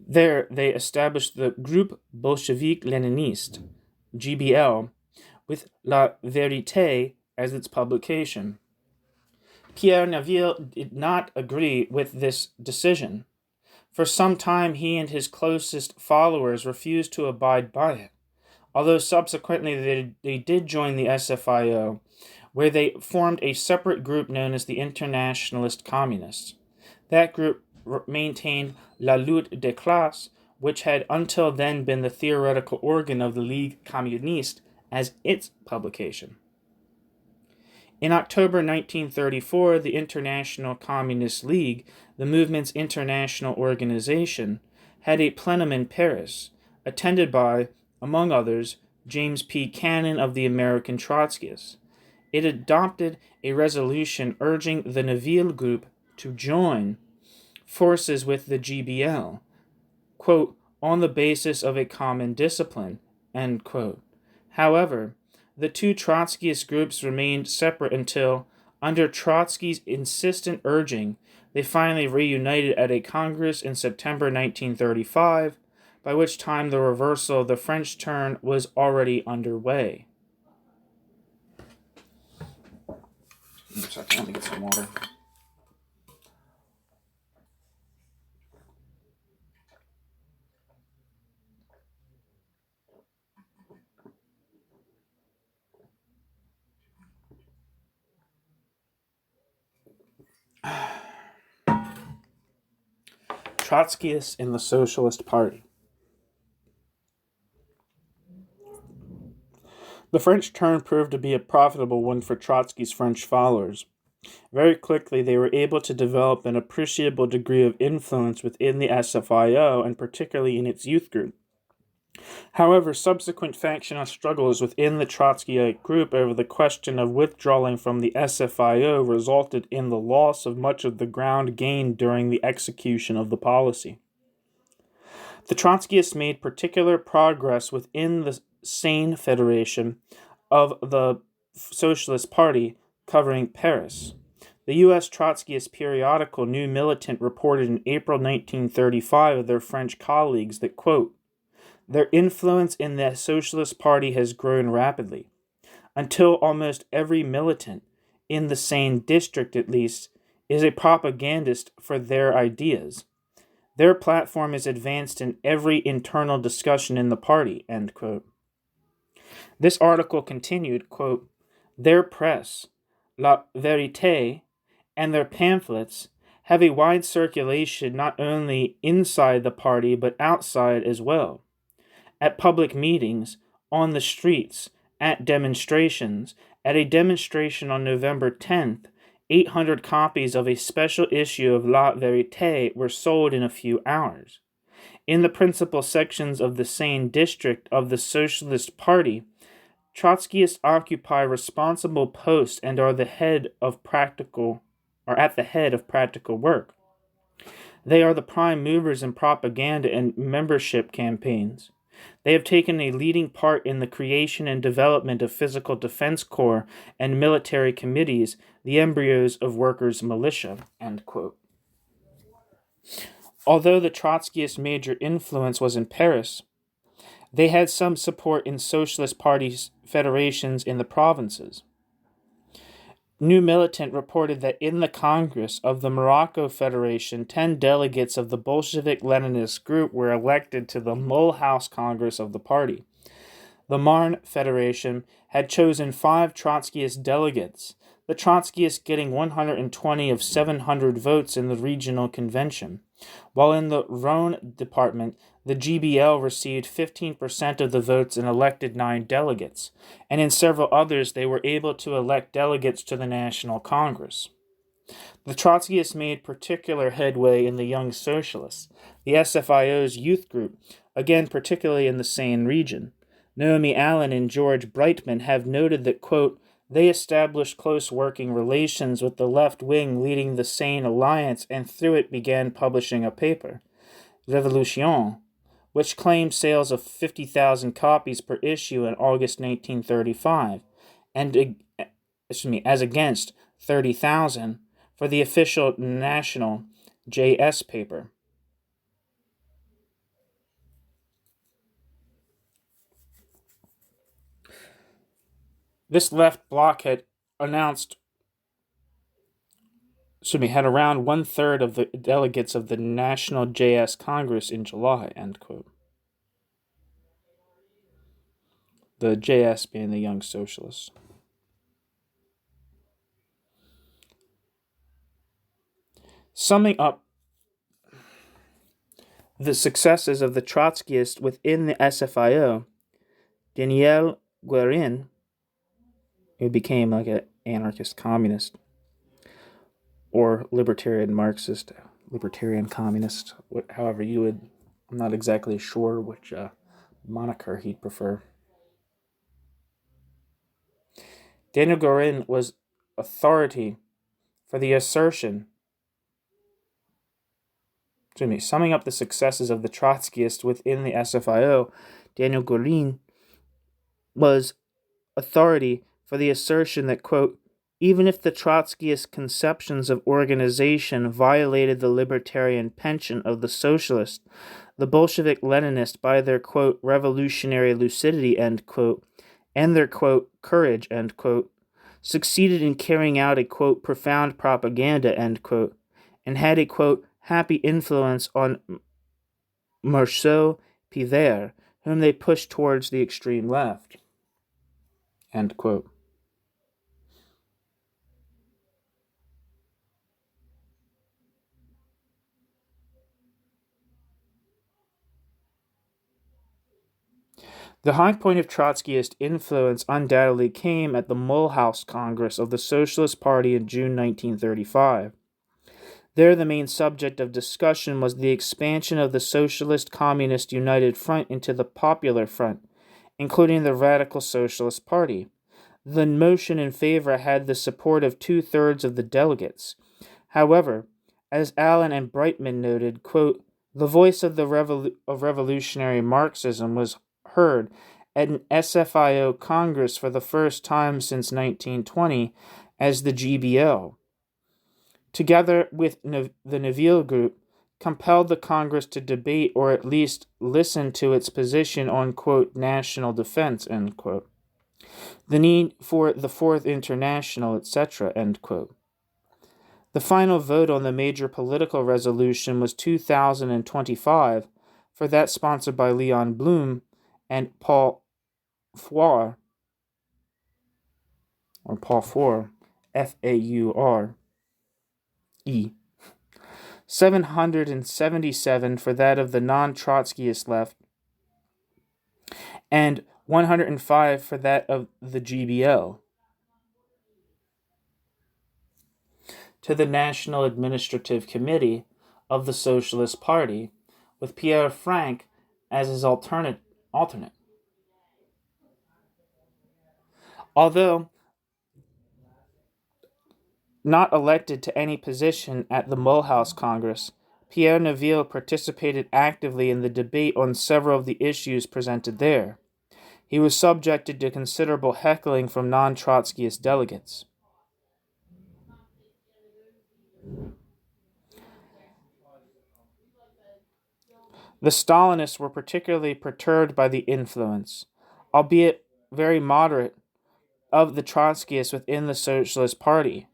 There, they established the Groupe Bolchevique Leniniste, GBL, with La Vérité as its publication. Pierre Naville did not agree with this decision. For some time, he and his closest followers refused to abide by it, although subsequently they did join the SFIO, where they formed a separate group known as the Internationalist Communists. That group maintained La Lutte des Classes, which had until then been the theoretical organ of the Ligue Communiste, as its publication. In October 1934, the International Communist League, the movement's international organization, had a plenum in Paris, attended by, among others, James P. Cannon of the American Trotskyists. It adopted a resolution urging the Naville group to join forces with the GBL, quote, on the basis of a common discipline, end quote. However, the two Trotskyist groups remained separate until, under Trotsky's insistent urging, they finally reunited at a Congress in September 1935, by which time the reversal of the French turn was already underway. Give me a second, let me get some water. Trotskyists in the Socialist Party. The French turn proved to be a profitable one for Trotsky's French followers. Very quickly, they were able to develop an appreciable degree of influence within the SFIO, and particularly in its youth group. However, subsequent factional struggles within the Trotskyite group over the question of withdrawing from the SFIO resulted in the loss of much of the ground gained during the execution of the policy. The Trotskyists made particular progress within the Seine Federation of the Socialist Party, covering Paris. The U.S. Trotskyist periodical New Militant reported in April 1935 of their French colleagues that, quote, their influence in the Socialist Party has grown rapidly, until almost every militant, in the Seine district at least, is a propagandist for their ideas. Their platform is advanced in every internal discussion in the party, end quote. This article continued, quote, their press, La Vérité, and their pamphlets have a wide circulation not only inside the party but outside as well. At public meetings, on the streets, at demonstrations. At a demonstration on November 10th, 800 copies of a special issue of La Vérité were sold in a few hours. In the principal sections of the Seine district of the Socialist Party, Trotskyists occupy responsible posts and are at the head of practical work. They are the prime movers in propaganda and membership campaigns. They have taken a leading part in the creation and development of physical defense corps and military committees, the embryos of workers' militia, end quote. Although the Trotskyist major influence was in Paris, they had some support in Socialist Party federations in the provinces. New Militant reported that in the Congress of the Morocco Federation, 10 delegates of the Bolshevik-Leninist group were elected to the Mulhouse Congress of the party. The Marne Federation had chosen 5 Trotskyist delegates, the Trotskyists getting 120 of 700 votes in the regional convention, while in the Rhône department, the GBL received 15% of the votes and elected 9 delegates, and in several others they were able to elect delegates to the National Congress. The Trotskyists made particular headway in the Young Socialists, the SFIO's youth group, again particularly in the Seine region. Naomi Allen and George Brightman have noted that, quote, they established close working relations with the left wing leading the Seine Alliance and through it began publishing a paper, Révolution, which claimed sales of 50,000 copies per issue in August 1935, and as against 30,000 for the official national JS paper. This left bloc had around 1/3 of the delegates of the National JS Congress in July, end quote. The JS being the Young Socialists. Summing up the successes of the Trotskyists within the SFIO, Daniel Guérin, who became like an anarchist communist, or libertarian Marxist, libertarian communist, however you would, I'm not exactly sure which moniker he'd prefer. Daniel Guérin was authority for the assertion, summing up the successes of the Trotskyists within the SFIO, Daniel Guérin was authority for the assertion that, quote, even if the Trotskyist conceptions of organization violated the libertarian penchant of the socialists, the Bolshevik-Leninists, by their, quote, revolutionary lucidity, end quote, and their, quote, courage, end quote, succeeded in carrying out a, quote, profound propaganda, end quote, and had a, quote, happy influence on Marceau Pivert, whom they pushed towards the extreme left, end quote. The high point of Trotskyist influence undoubtedly came at the Mulhouse Congress of the Socialist Party in June 1935. There, the main subject of discussion was the expansion of the Socialist Communist United Front into the Popular Front, including the Radical Socialist Party. The motion in favor had the support of 2/3 of the delegates. However, as Allen and Brightman noted, quote, the voice of revolutionary Marxism was heard at an SFIO Congress for the first time since 1920 as the GBL, together with the Naville group, compelled the Congress to debate or at least listen to its position on, quote, national defense, end quote, the need for the Fourth International, etc., end quote. The final vote on the major political resolution was 2025, for that sponsored by Léon Blum and Paul Faure, Faure. 777 for that of the non-Trotskyist left, and 105 for that of the GBL. To the National Administrative Committee of the Socialist Party, with Pierre Frank as his alternate. Although not elected to any position at the Mulhouse Congress, Pierre Naville participated actively in the debate on several of the issues presented there. He was subjected to considerable heckling from non-Trotskyist delegates. The Stalinists were particularly perturbed by the influence, albeit very moderate, of the Trotskyists within the Socialist Party.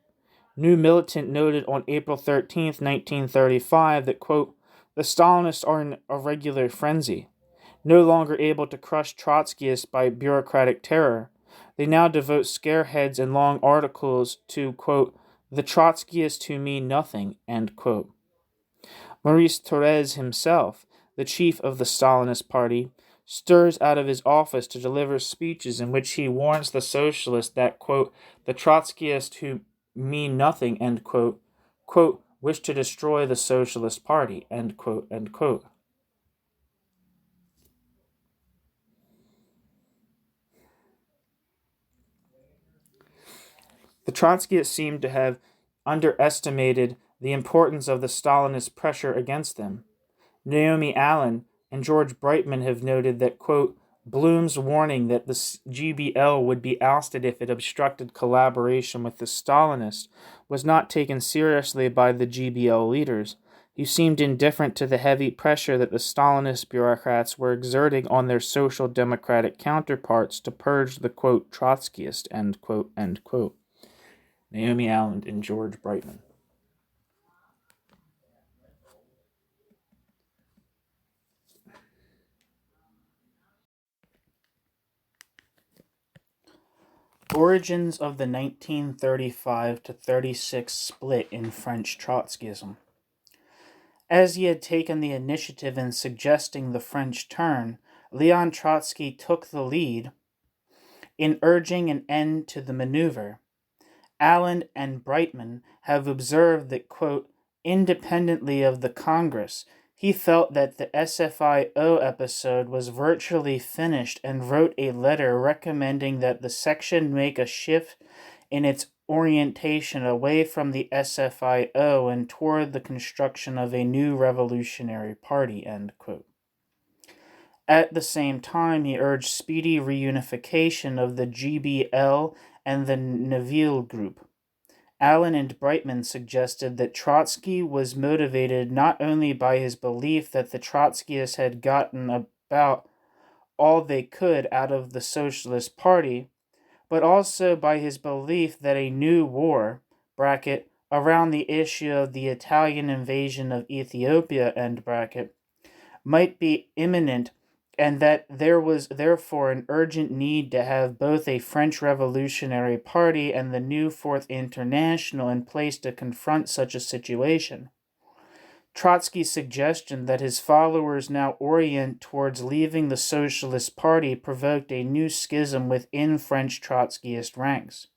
New Militant noted on April 13, 1935 that, quote, the Stalinists are in a regular frenzy. No longer able to crush Trotskyists by bureaucratic terror, they now devote scareheads and long articles to, quote, the Trotskyists who mean nothing, end quote. Maurice Thorez himself, the chief of the Stalinist Party, stirs out of his office to deliver speeches in which he warns the socialists that, quote, the Trotskyists who mean nothing, end quote, wish to destroy the Socialist Party, end quote, end quote. The Trotskyists seem to have underestimated the importance of the Stalinist pressure against them. Naomi Allen and George Brightman have noted that, quote, Blum's warning that the GBL would be ousted if it obstructed collaboration with the Stalinists was not taken seriously by the GBL leaders, who seemed indifferent to the heavy pressure that the Stalinist bureaucrats were exerting on their social democratic counterparts to purge the, quote, Trotskyist, end quote, end quote. Naomi Allen and George Brightman. Origins of the 1935 to 36 split in French Trotskyism. As he had taken the initiative in suggesting the French turn, Leon Trotsky took the lead in urging an end to the maneuver. Allen and Brightman have observed that, quote, independently of the Congress, he felt that the SFIO episode was virtually finished and wrote a letter recommending that the section make a shift in its orientation away from the SFIO and toward the construction of a new revolutionary party, end quote. At the same time, he urged speedy reunification of the GBL and the Naville group. Allen and Brightman suggested that Trotsky was motivated not only by his belief that the Trotskyists had gotten about all they could out of the Socialist Party, but also by his belief that a new war, around the issue of the Italian invasion of Ethiopia, might be imminent, and that there was therefore an urgent need to have both a French Revolutionary Party and the new Fourth International in place to confront such a situation. Trotsky's suggestion that his followers now orient towards leaving the Socialist Party provoked a new schism within French Trotskyist ranks.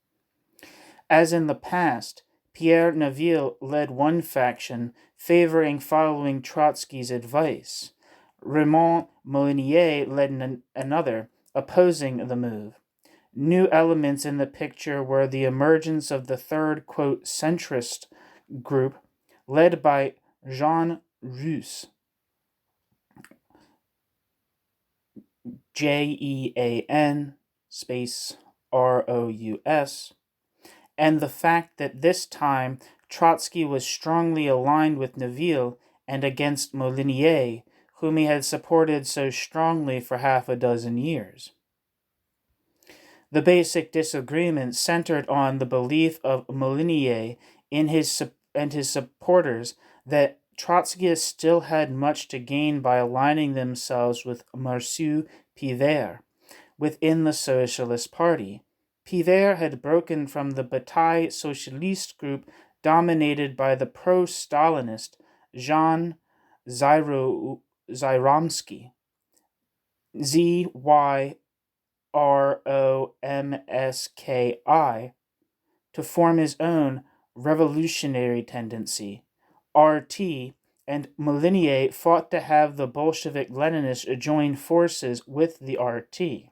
As in the past, Pierre Naville led one faction, favoring following Trotsky's advice. Raymond Molinier led another, opposing the move. New elements in the picture were the emergence of the third, quote, centrist group, led by Jean Rous, Jean space Rous, and the fact that this time Trotsky was strongly aligned with Naville and against Molinier, whom he had supported so strongly for half a dozen years. The basic disagreement centered on the belief of Molinier and his supporters that Trotskyists still had much to gain by aligning themselves with Marcel Pivert within the Socialist Party. Pivert had broken from the Bataille Socialiste group dominated by the pro-Stalinist Jean Zyromsky, Zyromski, to form his own revolutionary tendency, RT, and Molinier fought to have the Bolshevik-Leninists join forces with the RT.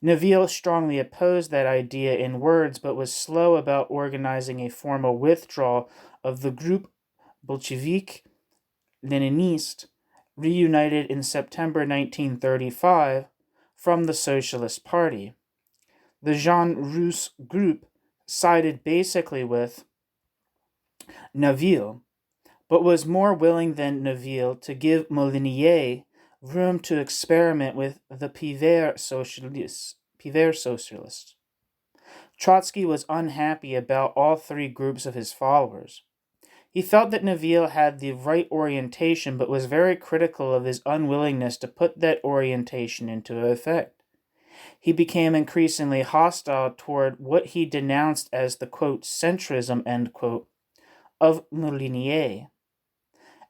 Naville strongly opposed that idea in words, but was slow about organizing a formal withdrawal of the group Bolshevik Leninist, reunited in September 1935, from the Socialist Party. The Jean Rous group sided basically with Naville, but was more willing than Naville to give Molinier room to experiment with the Pivert Socialists. Trotsky was unhappy about all three groups of his followers. He felt that Naville had the right orientation, but was very critical of his unwillingness to put that orientation into effect. He became increasingly hostile toward what he denounced as the, quote, centrism, end quote, of Molinier.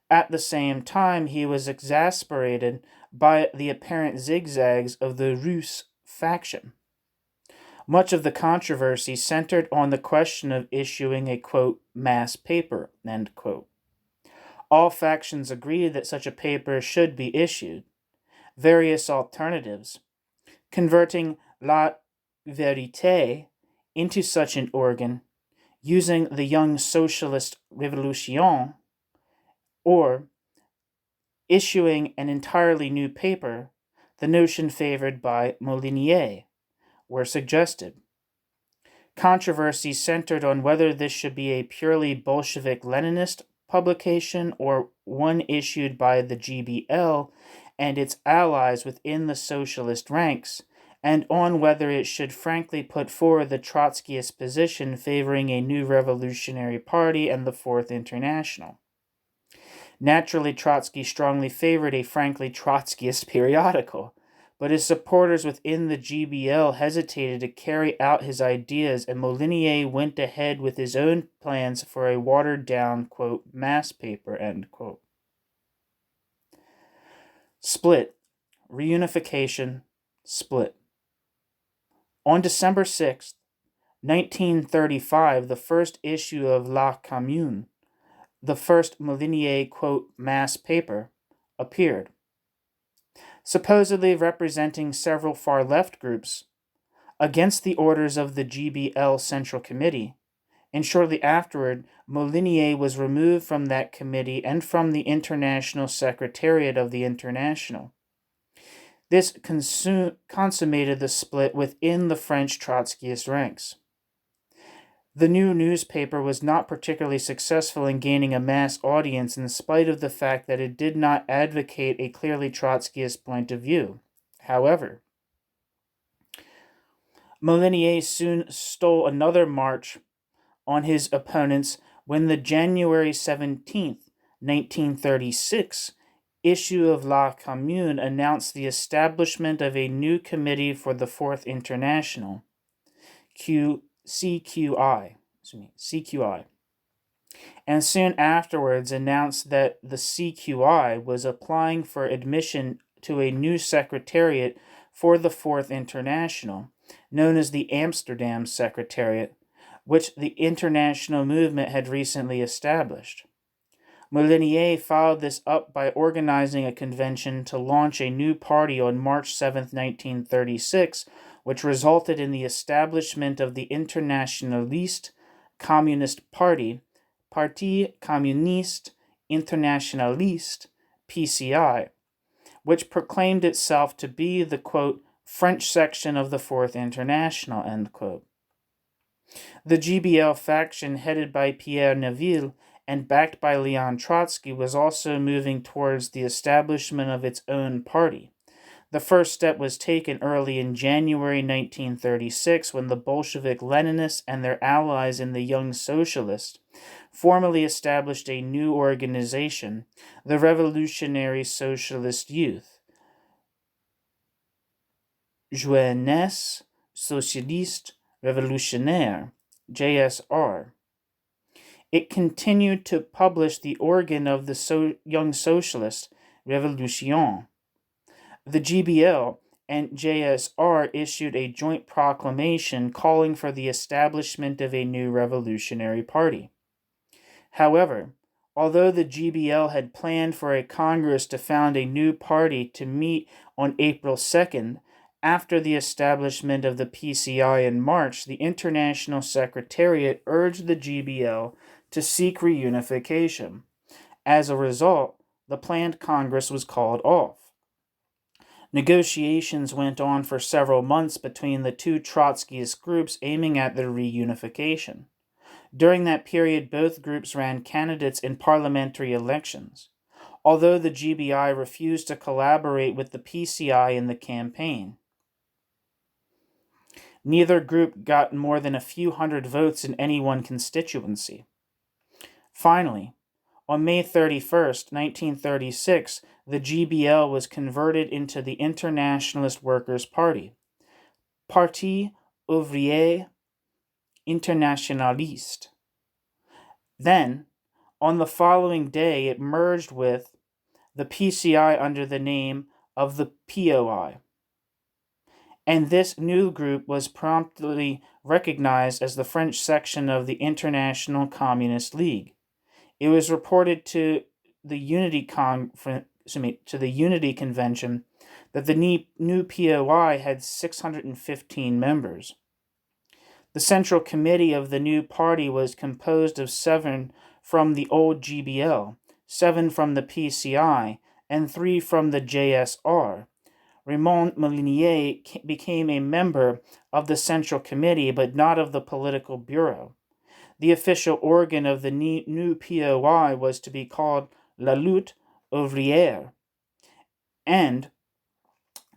At the same time, he was exasperated by the apparent zigzags of the Rus faction. Much of the controversy centered on the question of issuing a, quote, mass paper, end quote. All factions agreed that such a paper should be issued. Various alternatives, converting La Vérité into such an organ, using the Young Socialist Revolution, or issuing an entirely new paper, the notion favored by Molinier, were suggested. Controversy centered on whether this should be a purely Bolshevik-Leninist publication or one issued by the GBL and its allies within the socialist ranks, and on whether it should frankly put forward the Trotskyist position favoring a new revolutionary party and the Fourth International. Naturally, Trotsky strongly favored a frankly Trotskyist periodical, but his supporters within the GBL hesitated to carry out his ideas, and Molinier went ahead with his own plans for a watered-down, quote, mass paper, end quote. Split. Reunification. Split. On December 6, 1935, the first issue of La Commune, the first Molinier, quote, mass paper, appeared. Supposedly representing several far-left groups, against the orders of the GBL Central Committee, and shortly afterward, Molinier was removed from that committee and from the International Secretariat of the International. This consummated the split within the French Trotskyist ranks. The new newspaper was not particularly successful in gaining a mass audience in spite of the fact that it did not advocate a clearly Trotskyist point of view. However, Molinier soon stole another march on his opponents when the January 17, 1936, issue of La Commune announced the establishment of a new committee for the Fourth International, CQI. and soon afterwards announced that the CQI was applying for admission to a new secretariat for the Fourth International, known as the Amsterdam Secretariat, which the international movement had recently established. Molinier followed this up by organizing a convention to launch a new party on March 7, 1936, which resulted in the establishment of the Internationaliste Communist Party, Parti Communiste Internationaliste, PCI, which proclaimed itself to be the, quote, French section of the Fourth International, end quote. The GBL faction, headed by Pierre Naville and backed by Léon Trotsky, was also moving towards the establishment of its own party. The first step was taken early in January 1936 when the Bolshevik Leninists and their allies in the Young Socialists formally established a new organization, the Revolutionary Socialist Youth, Jeunesse Socialiste Révolutionnaire, JSR. It continued to publish the organ of the Young Socialist, Révolution. The GBL and JSR issued a joint proclamation calling for the establishment of a new revolutionary party. However, although the GBL had planned for a Congress to found a new party to meet on April 2nd, after the establishment of the PCI in March, the International Secretariat urged the GBL to seek reunification. As a result, the planned Congress was called off. Negotiations went on for several months between the two Trotskyist groups aiming at their reunification. During that period, both groups ran candidates in parliamentary elections, although the GBI refused to collaborate with the PCI in the campaign. Neither group got more than a few hundred votes in any one constituency. Finally, on May 31st, 1936, the GBL was converted into the Internationalist Workers' Party, Parti Ouvrier Internationaliste. Then, on the following day, it merged with the PCI under the name of the POI. And this new group was promptly recognized as the French section of the International Communist League. It was reported to the Unity Convention that the new POI had 615 members. The Central Committee of the new party was composed of 7 from the old GBL, 7 from the PCI, and 3 from the JSR. Raymond Molinier became a member of the Central Committee, but not of the Political Bureau. The official organ of the new POI was to be called La Lutte Ouvrière, and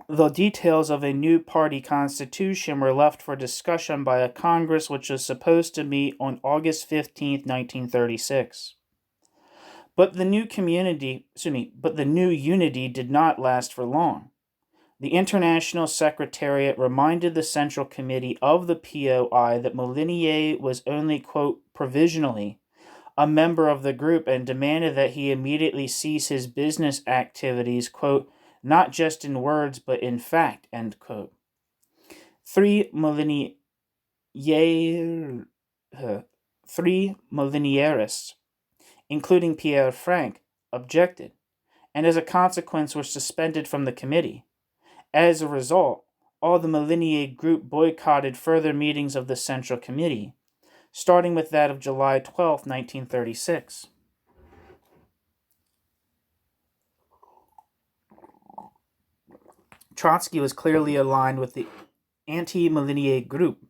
the details of a new party constitution were left for discussion by a Congress which was supposed to meet on August 15, 1936. But the new unity did not last for long. The International Secretariat reminded the Central Committee of the POI that Molinier was only, quote, provisionally a member of the group and demanded that he immediately cease his business activities, quote, not just in words but in fact, end quote. 3 Molinierists, including Pierre Frank, objected, and as a consequence were suspended from the committee. As a result, all the Molinier group boycotted further meetings of the Central Committee, starting with that of July 12, 1936. Trotsky was clearly aligned with the anti-Molinier group,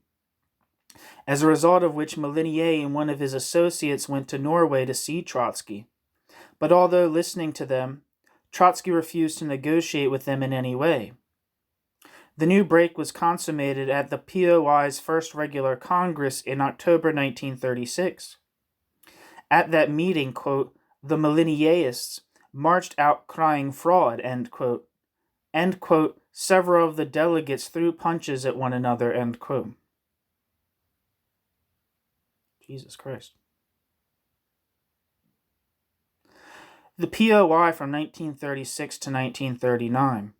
as a result of which Molinier and one of his associates went to Norway to see Trotsky. But although listening to them, Trotsky refused to negotiate with them in any way. The new break was consummated at the POI's first regular Congress in October 1936. At that meeting, quote, the Molinierists marched out crying fraud, end quote. End quote, several of the delegates threw punches at one another, end quote. Jesus Christ. The POI from 1936 to 1939.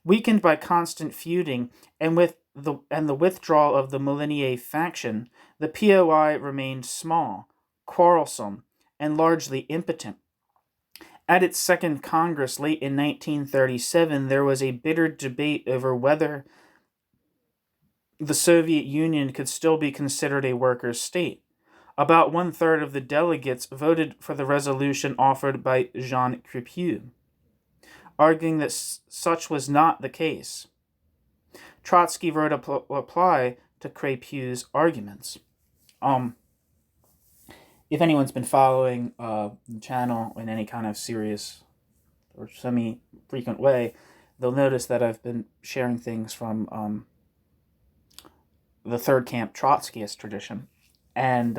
Weakened by constant feuding and the withdrawal of the Molinier faction, the POI remained small, quarrelsome, and largely impotent. At its second Congress late in 1937, there was a bitter debate over whether the Soviet Union could still be considered a workers' state. About 1/3 of the delegates voted for the resolution offered by Jean Crépieux, arguing that such was not the case. Trotsky wrote a reply to Crépieux's arguments. If anyone's been following the channel in any kind of serious or semi-frequent way, they'll notice that I've been sharing things from the third camp Trotskyist tradition, and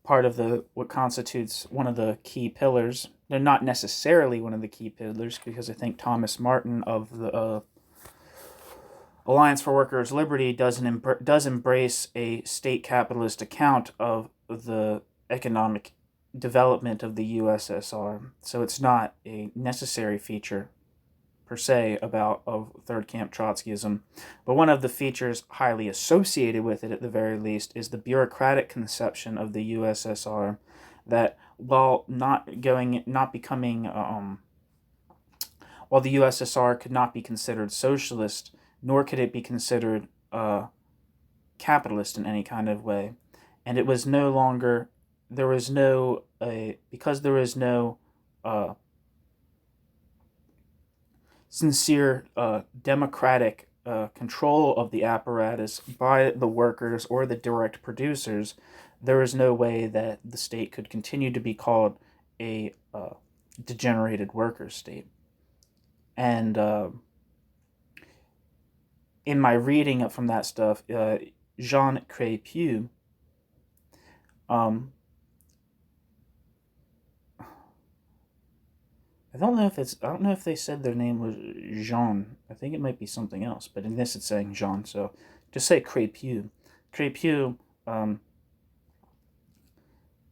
part of what constitutes one of the key pillars. They're not necessarily one of the key pillars, because I think Thomas Martin of the Alliance for Workers' Liberty does embrace a state capitalist account of the economic development of the USSR. So it's not a necessary feature per se of third camp Trotskyism, but one of the features highly associated with it, at the very least, is the bureaucratic conception of the USSR that while the USSR could not be considered socialist, nor could it be considered capitalist in any kind of way, and it was no longer because there was no sincere democratic control of the apparatus by the workers or the direct producers, there is no way that the state could continue to be called a degenerated workers' state. And in my reading from that stuff, Jean Crépieux, I don't know if they said their name was Jean. I think it might be something else, but in this it's saying Jean, so just say Crépieux. Crépieux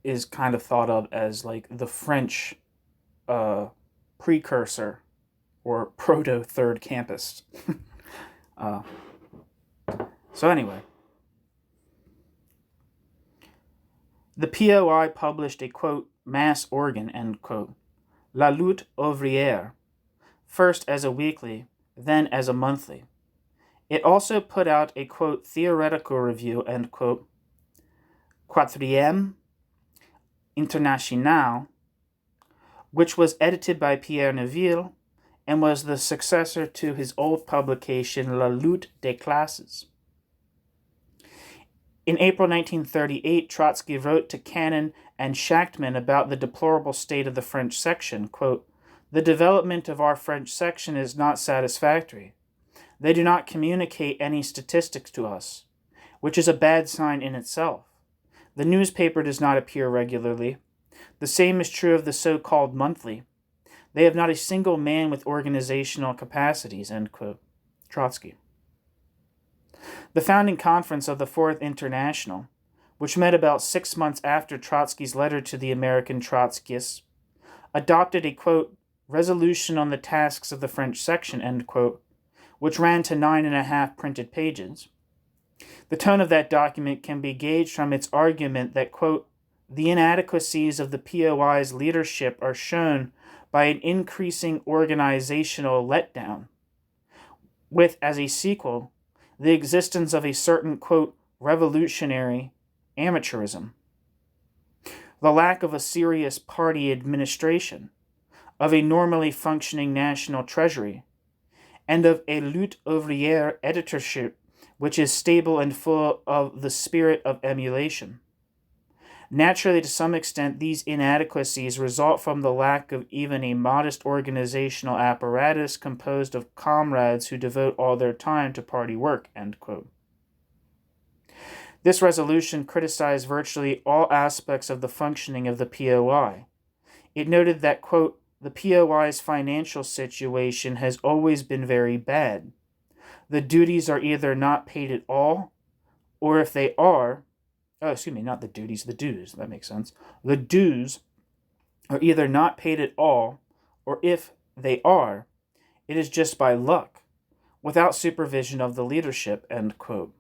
is kind of thought of as like the French precursor or proto-third campist. So anyway, the POI published a, quote, mass organ, end quote, La Lutte Ouvrière, first as a weekly, then as a monthly. It also put out a, quote, theoretical review, end quote, Quatrième Internationale, which was edited by Pierre Naville and was the successor to his old publication La Lutte des Classes. In April 1938, Trotsky wrote to Cannon and Schachtman about the deplorable state of the French section, quote, the development of our French section is not satisfactory. They do not communicate any statistics to us, which is a bad sign in itself. The newspaper does not appear regularly. The same is true of the so-called monthly. They have not a single man with organizational capacities, end quote. Trotsky. The founding conference of the Fourth International, which met about 6 months after Trotsky's letter to the American Trotskyists, adopted a, quote, resolution on the tasks of the French section, end quote, which ran to 9.5 printed pages. The tone of that document can be gauged from its argument that, quote, the inadequacies of the POI's leadership are shown by an increasing organizational letdown, with, as a sequel, the existence of a certain, quote, revolutionary amateurism, the lack of a serious party administration, of a normally functioning national treasury, and of a lutte ouvrière editorship which is stable and full of the spirit of emulation. Naturally, to some extent, these inadequacies result from the lack of even a modest organizational apparatus composed of comrades who devote all their time to party work, end quote. This resolution criticized virtually all aspects of the functioning of the POI. It noted that, quote, the POI's financial situation has always been very bad. The duties are either not paid at all, or if they are, not the duties, the dues, that makes sense. The dues are either not paid at all, or if they are, it is just by luck, without supervision of the leadership, end quote.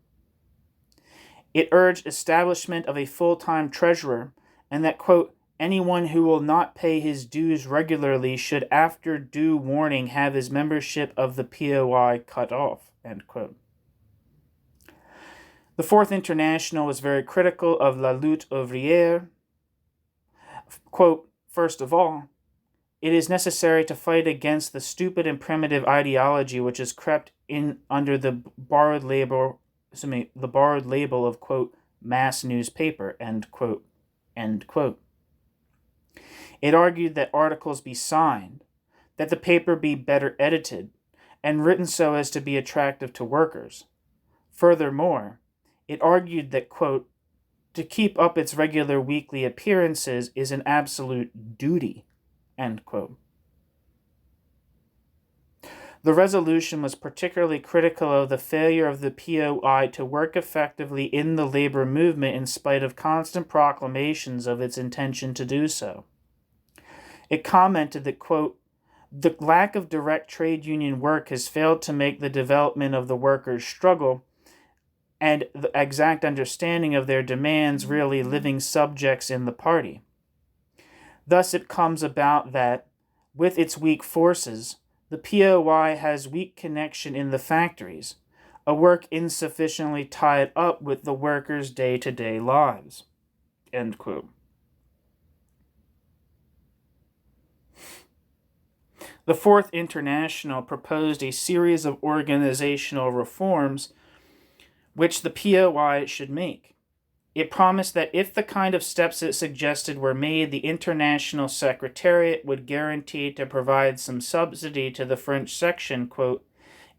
It urged establishment of a full-time treasurer, and that, quote, anyone who will not pay his dues regularly should, after due warning, have his membership of the POI cut off, end quote. The Fourth International was very critical of la lutte ouvrière. Quote, first of all, it is necessary to fight against the stupid and primitive ideology which has crept in under the borrowed label of, quote, mass newspaper, end quote, end quote. It argued that articles be signed, that the paper be better edited, and written so as to be attractive to workers. Furthermore, it argued that, quote, to keep up its regular weekly appearances is an absolute duty, end quote. The resolution was particularly critical of the failure of the POI to work effectively in the labor movement in spite of constant proclamations of its intention to do so. It commented that, quote, the lack of direct trade union work has failed to make the development of the workers' struggle and the exact understanding of their demands really living subjects in the party. Thus it comes about that, with its weak forces, the POI has weak connection in the factories, a work insufficiently tied up with the workers' day-to-day lives, end quote. The Fourth International proposed a series of organizational reforms which the POI should make. It promised that if the kind of steps it suggested were made, the International Secretariat would guarantee to provide some subsidy to the French section, quote,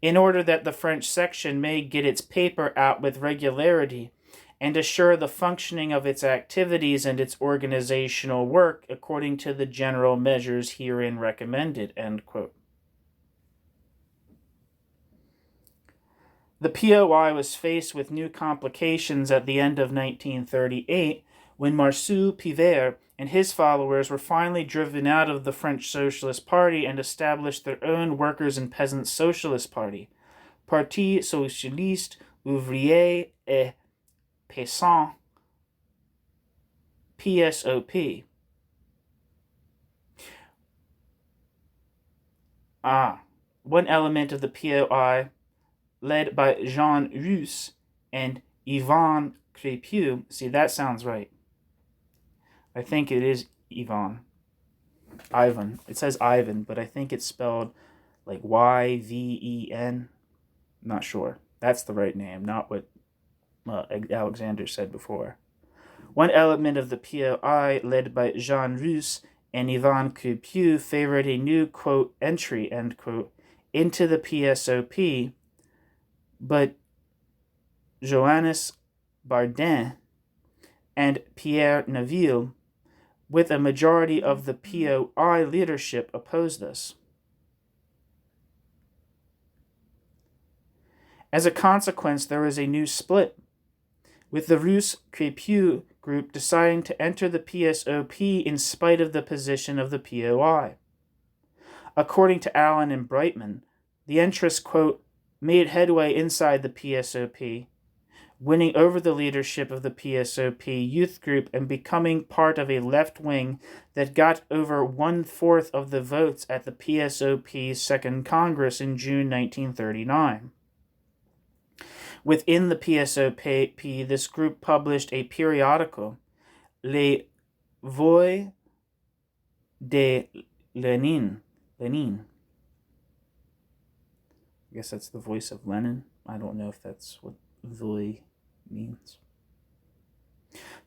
in order that the French section may get its paper out with regularity and assure the functioning of its activities and its organizational work according to the general measures herein recommended, end quote. The POI was faced with new complications at the end of 1938 when Marcel Pivert and his followers were finally driven out of the French Socialist Party and established their own Workers' and Peasants' Socialist Party, Parti Socialiste Ouvrier et Paysan, PSOP. One element of the POI, led by Jean Rousse and Ivan Crépieux. See, that sounds right. I think it is Ivan. It says Ivan, but I think it's spelled like Y-V-E-N. Not sure. That's the right name, not what Alexander said before. One element of the POI, led by Jean Rousse and Ivan Crépieux, favored a new, quote, entry, end quote, into the PSOP, but Johannes Bardin and Pierre Naville, with a majority of the POI leadership, opposed this. As a consequence, there was a new split, with the Rousse-Crépieux group deciding to enter the PSOP in spite of the position of the POI. According to Allen and Brightman, the entrants, quote, made headway inside the PSOP, winning over the leadership of the PSOP youth group and becoming part of a left wing that got over 1/4 of the votes at the PSOP's Second Congress in June 1939. Within the PSOP, this group published a periodical, Les Voix de Lénine. I guess that's the voice of Lenin. I don't know if that's what Voix means.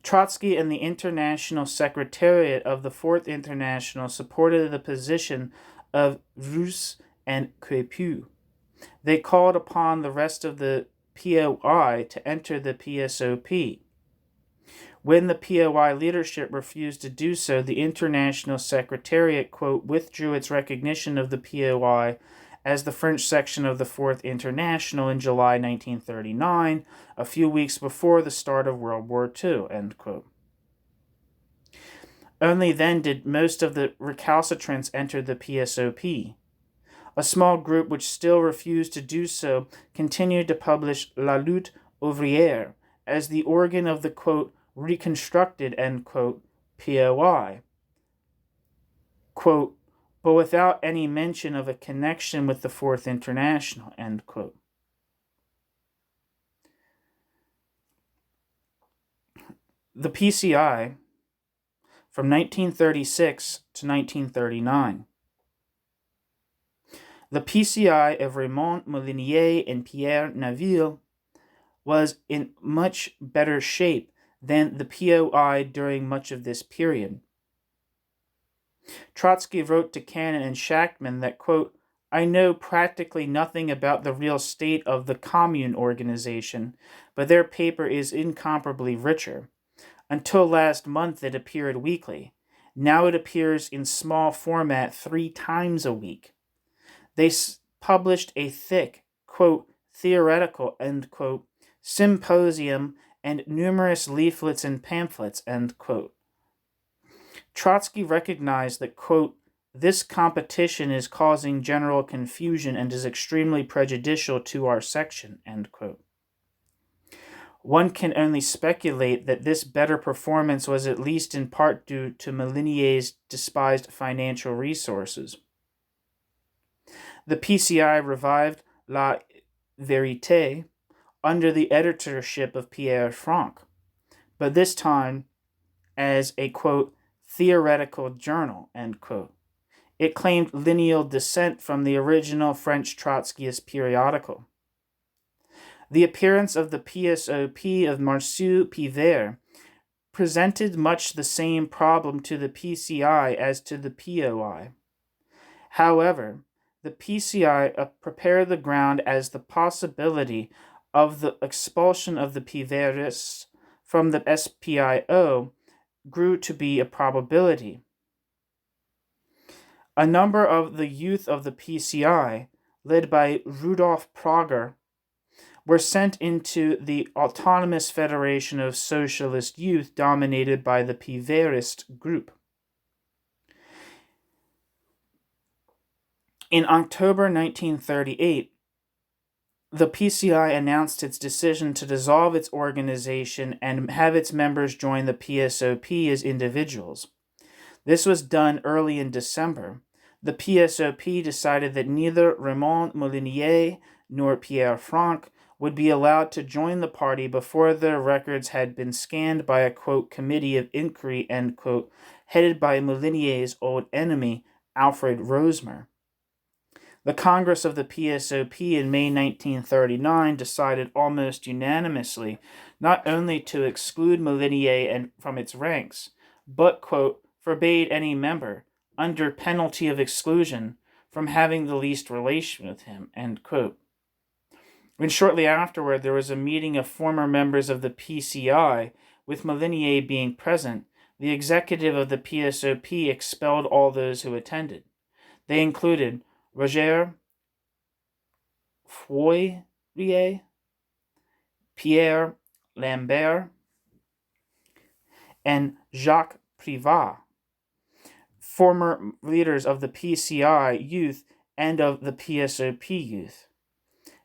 Trotsky and the International Secretariat of the Fourth International supported the position of Rousse and Crépieux. They called upon the rest of the POI to enter the PSOP. When the POI leadership refused to do so, the International Secretariat, quote, withdrew its recognition of the POI as the French section of the Fourth International in July 1939, a few weeks before the start of World War II, end quote. Only then did most of the recalcitrants enter the PSOP. A small group which still refused to do so continued to publish La Lutte Ouvrière as the organ of the, quote, reconstructed, end quote, POI, quote, but without any mention of a connection with the Fourth International, end quote. The PCI from 1936 to 1939. The PCI of Raymond Molinier and Pierre Naville was in much better shape than the POI during much of this period. Trotsky wrote to Cannon and Shachtman that, quote, I know practically nothing about the real state of the commune organization, but their paper is incomparably richer. Until last month it appeared weekly. Now it appears in small format 3 times a week. They published a thick, quote, theoretical, end quote, symposium and numerous leaflets and pamphlets, end quote. Trotsky recognized that, quote, this competition is causing general confusion and is extremely prejudicial to our section, end quote. One can only speculate that this better performance was at least in part due to Molinier's despised financial resources. The PCI revived La Vérité under the editorship of Pierre Franck, but this time as a, quote, theoretical journal, end quote. It claimed lineal descent from the original French Trotskyist periodical. The appearance of the PSOP of Marcel Pivert presented much the same problem to the PCI as to the POI. However, the PCI prepared the ground as the possibility of the expulsion of the Pivertists from the SFIO grew to be a probability. A number of the youth of the PCI, led by Rudolf Prager, were sent into the Autonomous Federation of Socialist Youth dominated by the Piverist group. In October 1938, the PCI announced its decision to dissolve its organization and have its members join the PSOP as individuals. This was done early in December. The PSOP decided that neither Raymond Molinier nor Pierre Franck would be allowed to join the party before their records had been scanned by a, quote, committee of inquiry, end quote, headed by Molinier's old enemy, Alfred Rosmer. The Congress of the PSOP in May 1939 decided almost unanimously not only to exclude Molinier from its ranks, but, quote, forbade any member, under penalty of exclusion, from having the least relation with him, end quote. When shortly afterward there was a meeting of former members of the PCI, with Molinier being present, the executive of the PSOP expelled all those who attended. They included Roger Fourier, Pierre Lambert, and Jacques Privat, former leaders of the PCI youth and of the PSOP youth.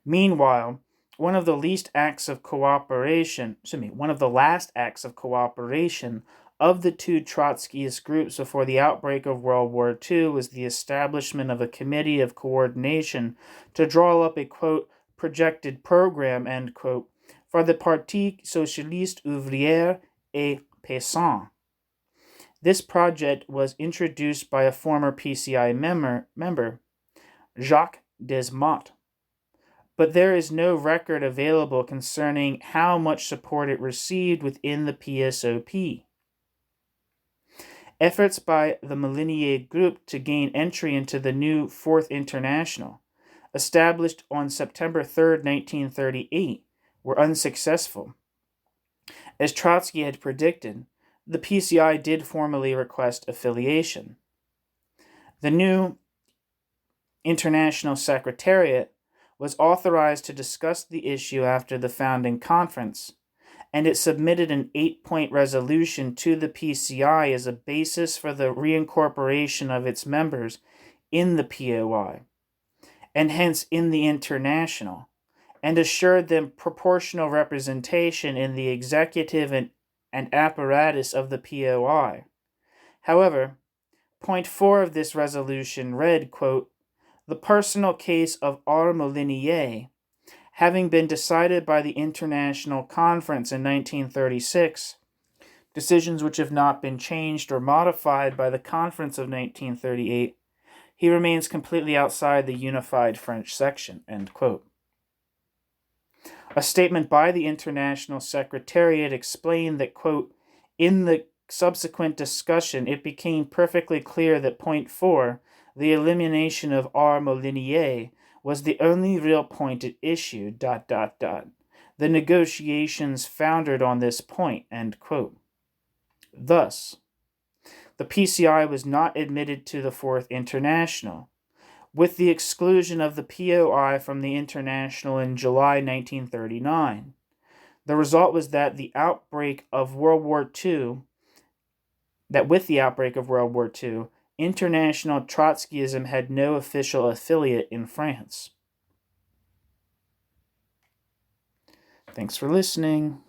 Meanwhile, one of the last acts of cooperation of the two Trotskyist groups before the outbreak of World War II was the establishment of a committee of coordination to draw up a, quote, projected program, end quote, for the Parti Socialiste Ouvrière et Paysan. This project was introduced by a former PCI member, Jacques Desmottes, but there is no record available concerning how much support it received within the PSOP. Efforts by the Molinier group to gain entry into the new Fourth International, established on September 3, 1938, were unsuccessful. As Trotsky had predicted, the PCI did formally request affiliation. The new International Secretariat was authorized to discuss the issue after the founding conference, and it submitted an 8-point resolution to the PCI as a basis for the reincorporation of its members in the POI, and hence in the International, and assured them proportional representation in the executive and apparatus of the POI. However, point 4 of this resolution read, quote, "The personal case of R. Molinier, having been decided by the International Conference in 1936, decisions which have not been changed or modified by the Conference of 1938, he remains completely outside the unified French section," end quote. A statement by the International Secretariat explained that, quote, "In the subsequent discussion, it became perfectly clear that point 4, the elimination of R. Molinier, was the only real point at issue, ... The negotiations foundered on this point," end quote. Thus, the PCI was not admitted to the Fourth International, with the exclusion of the POI from the International in July 1939. The result was that with the outbreak of World War II, international Trotskyism had no official affiliate in France. Thanks for listening.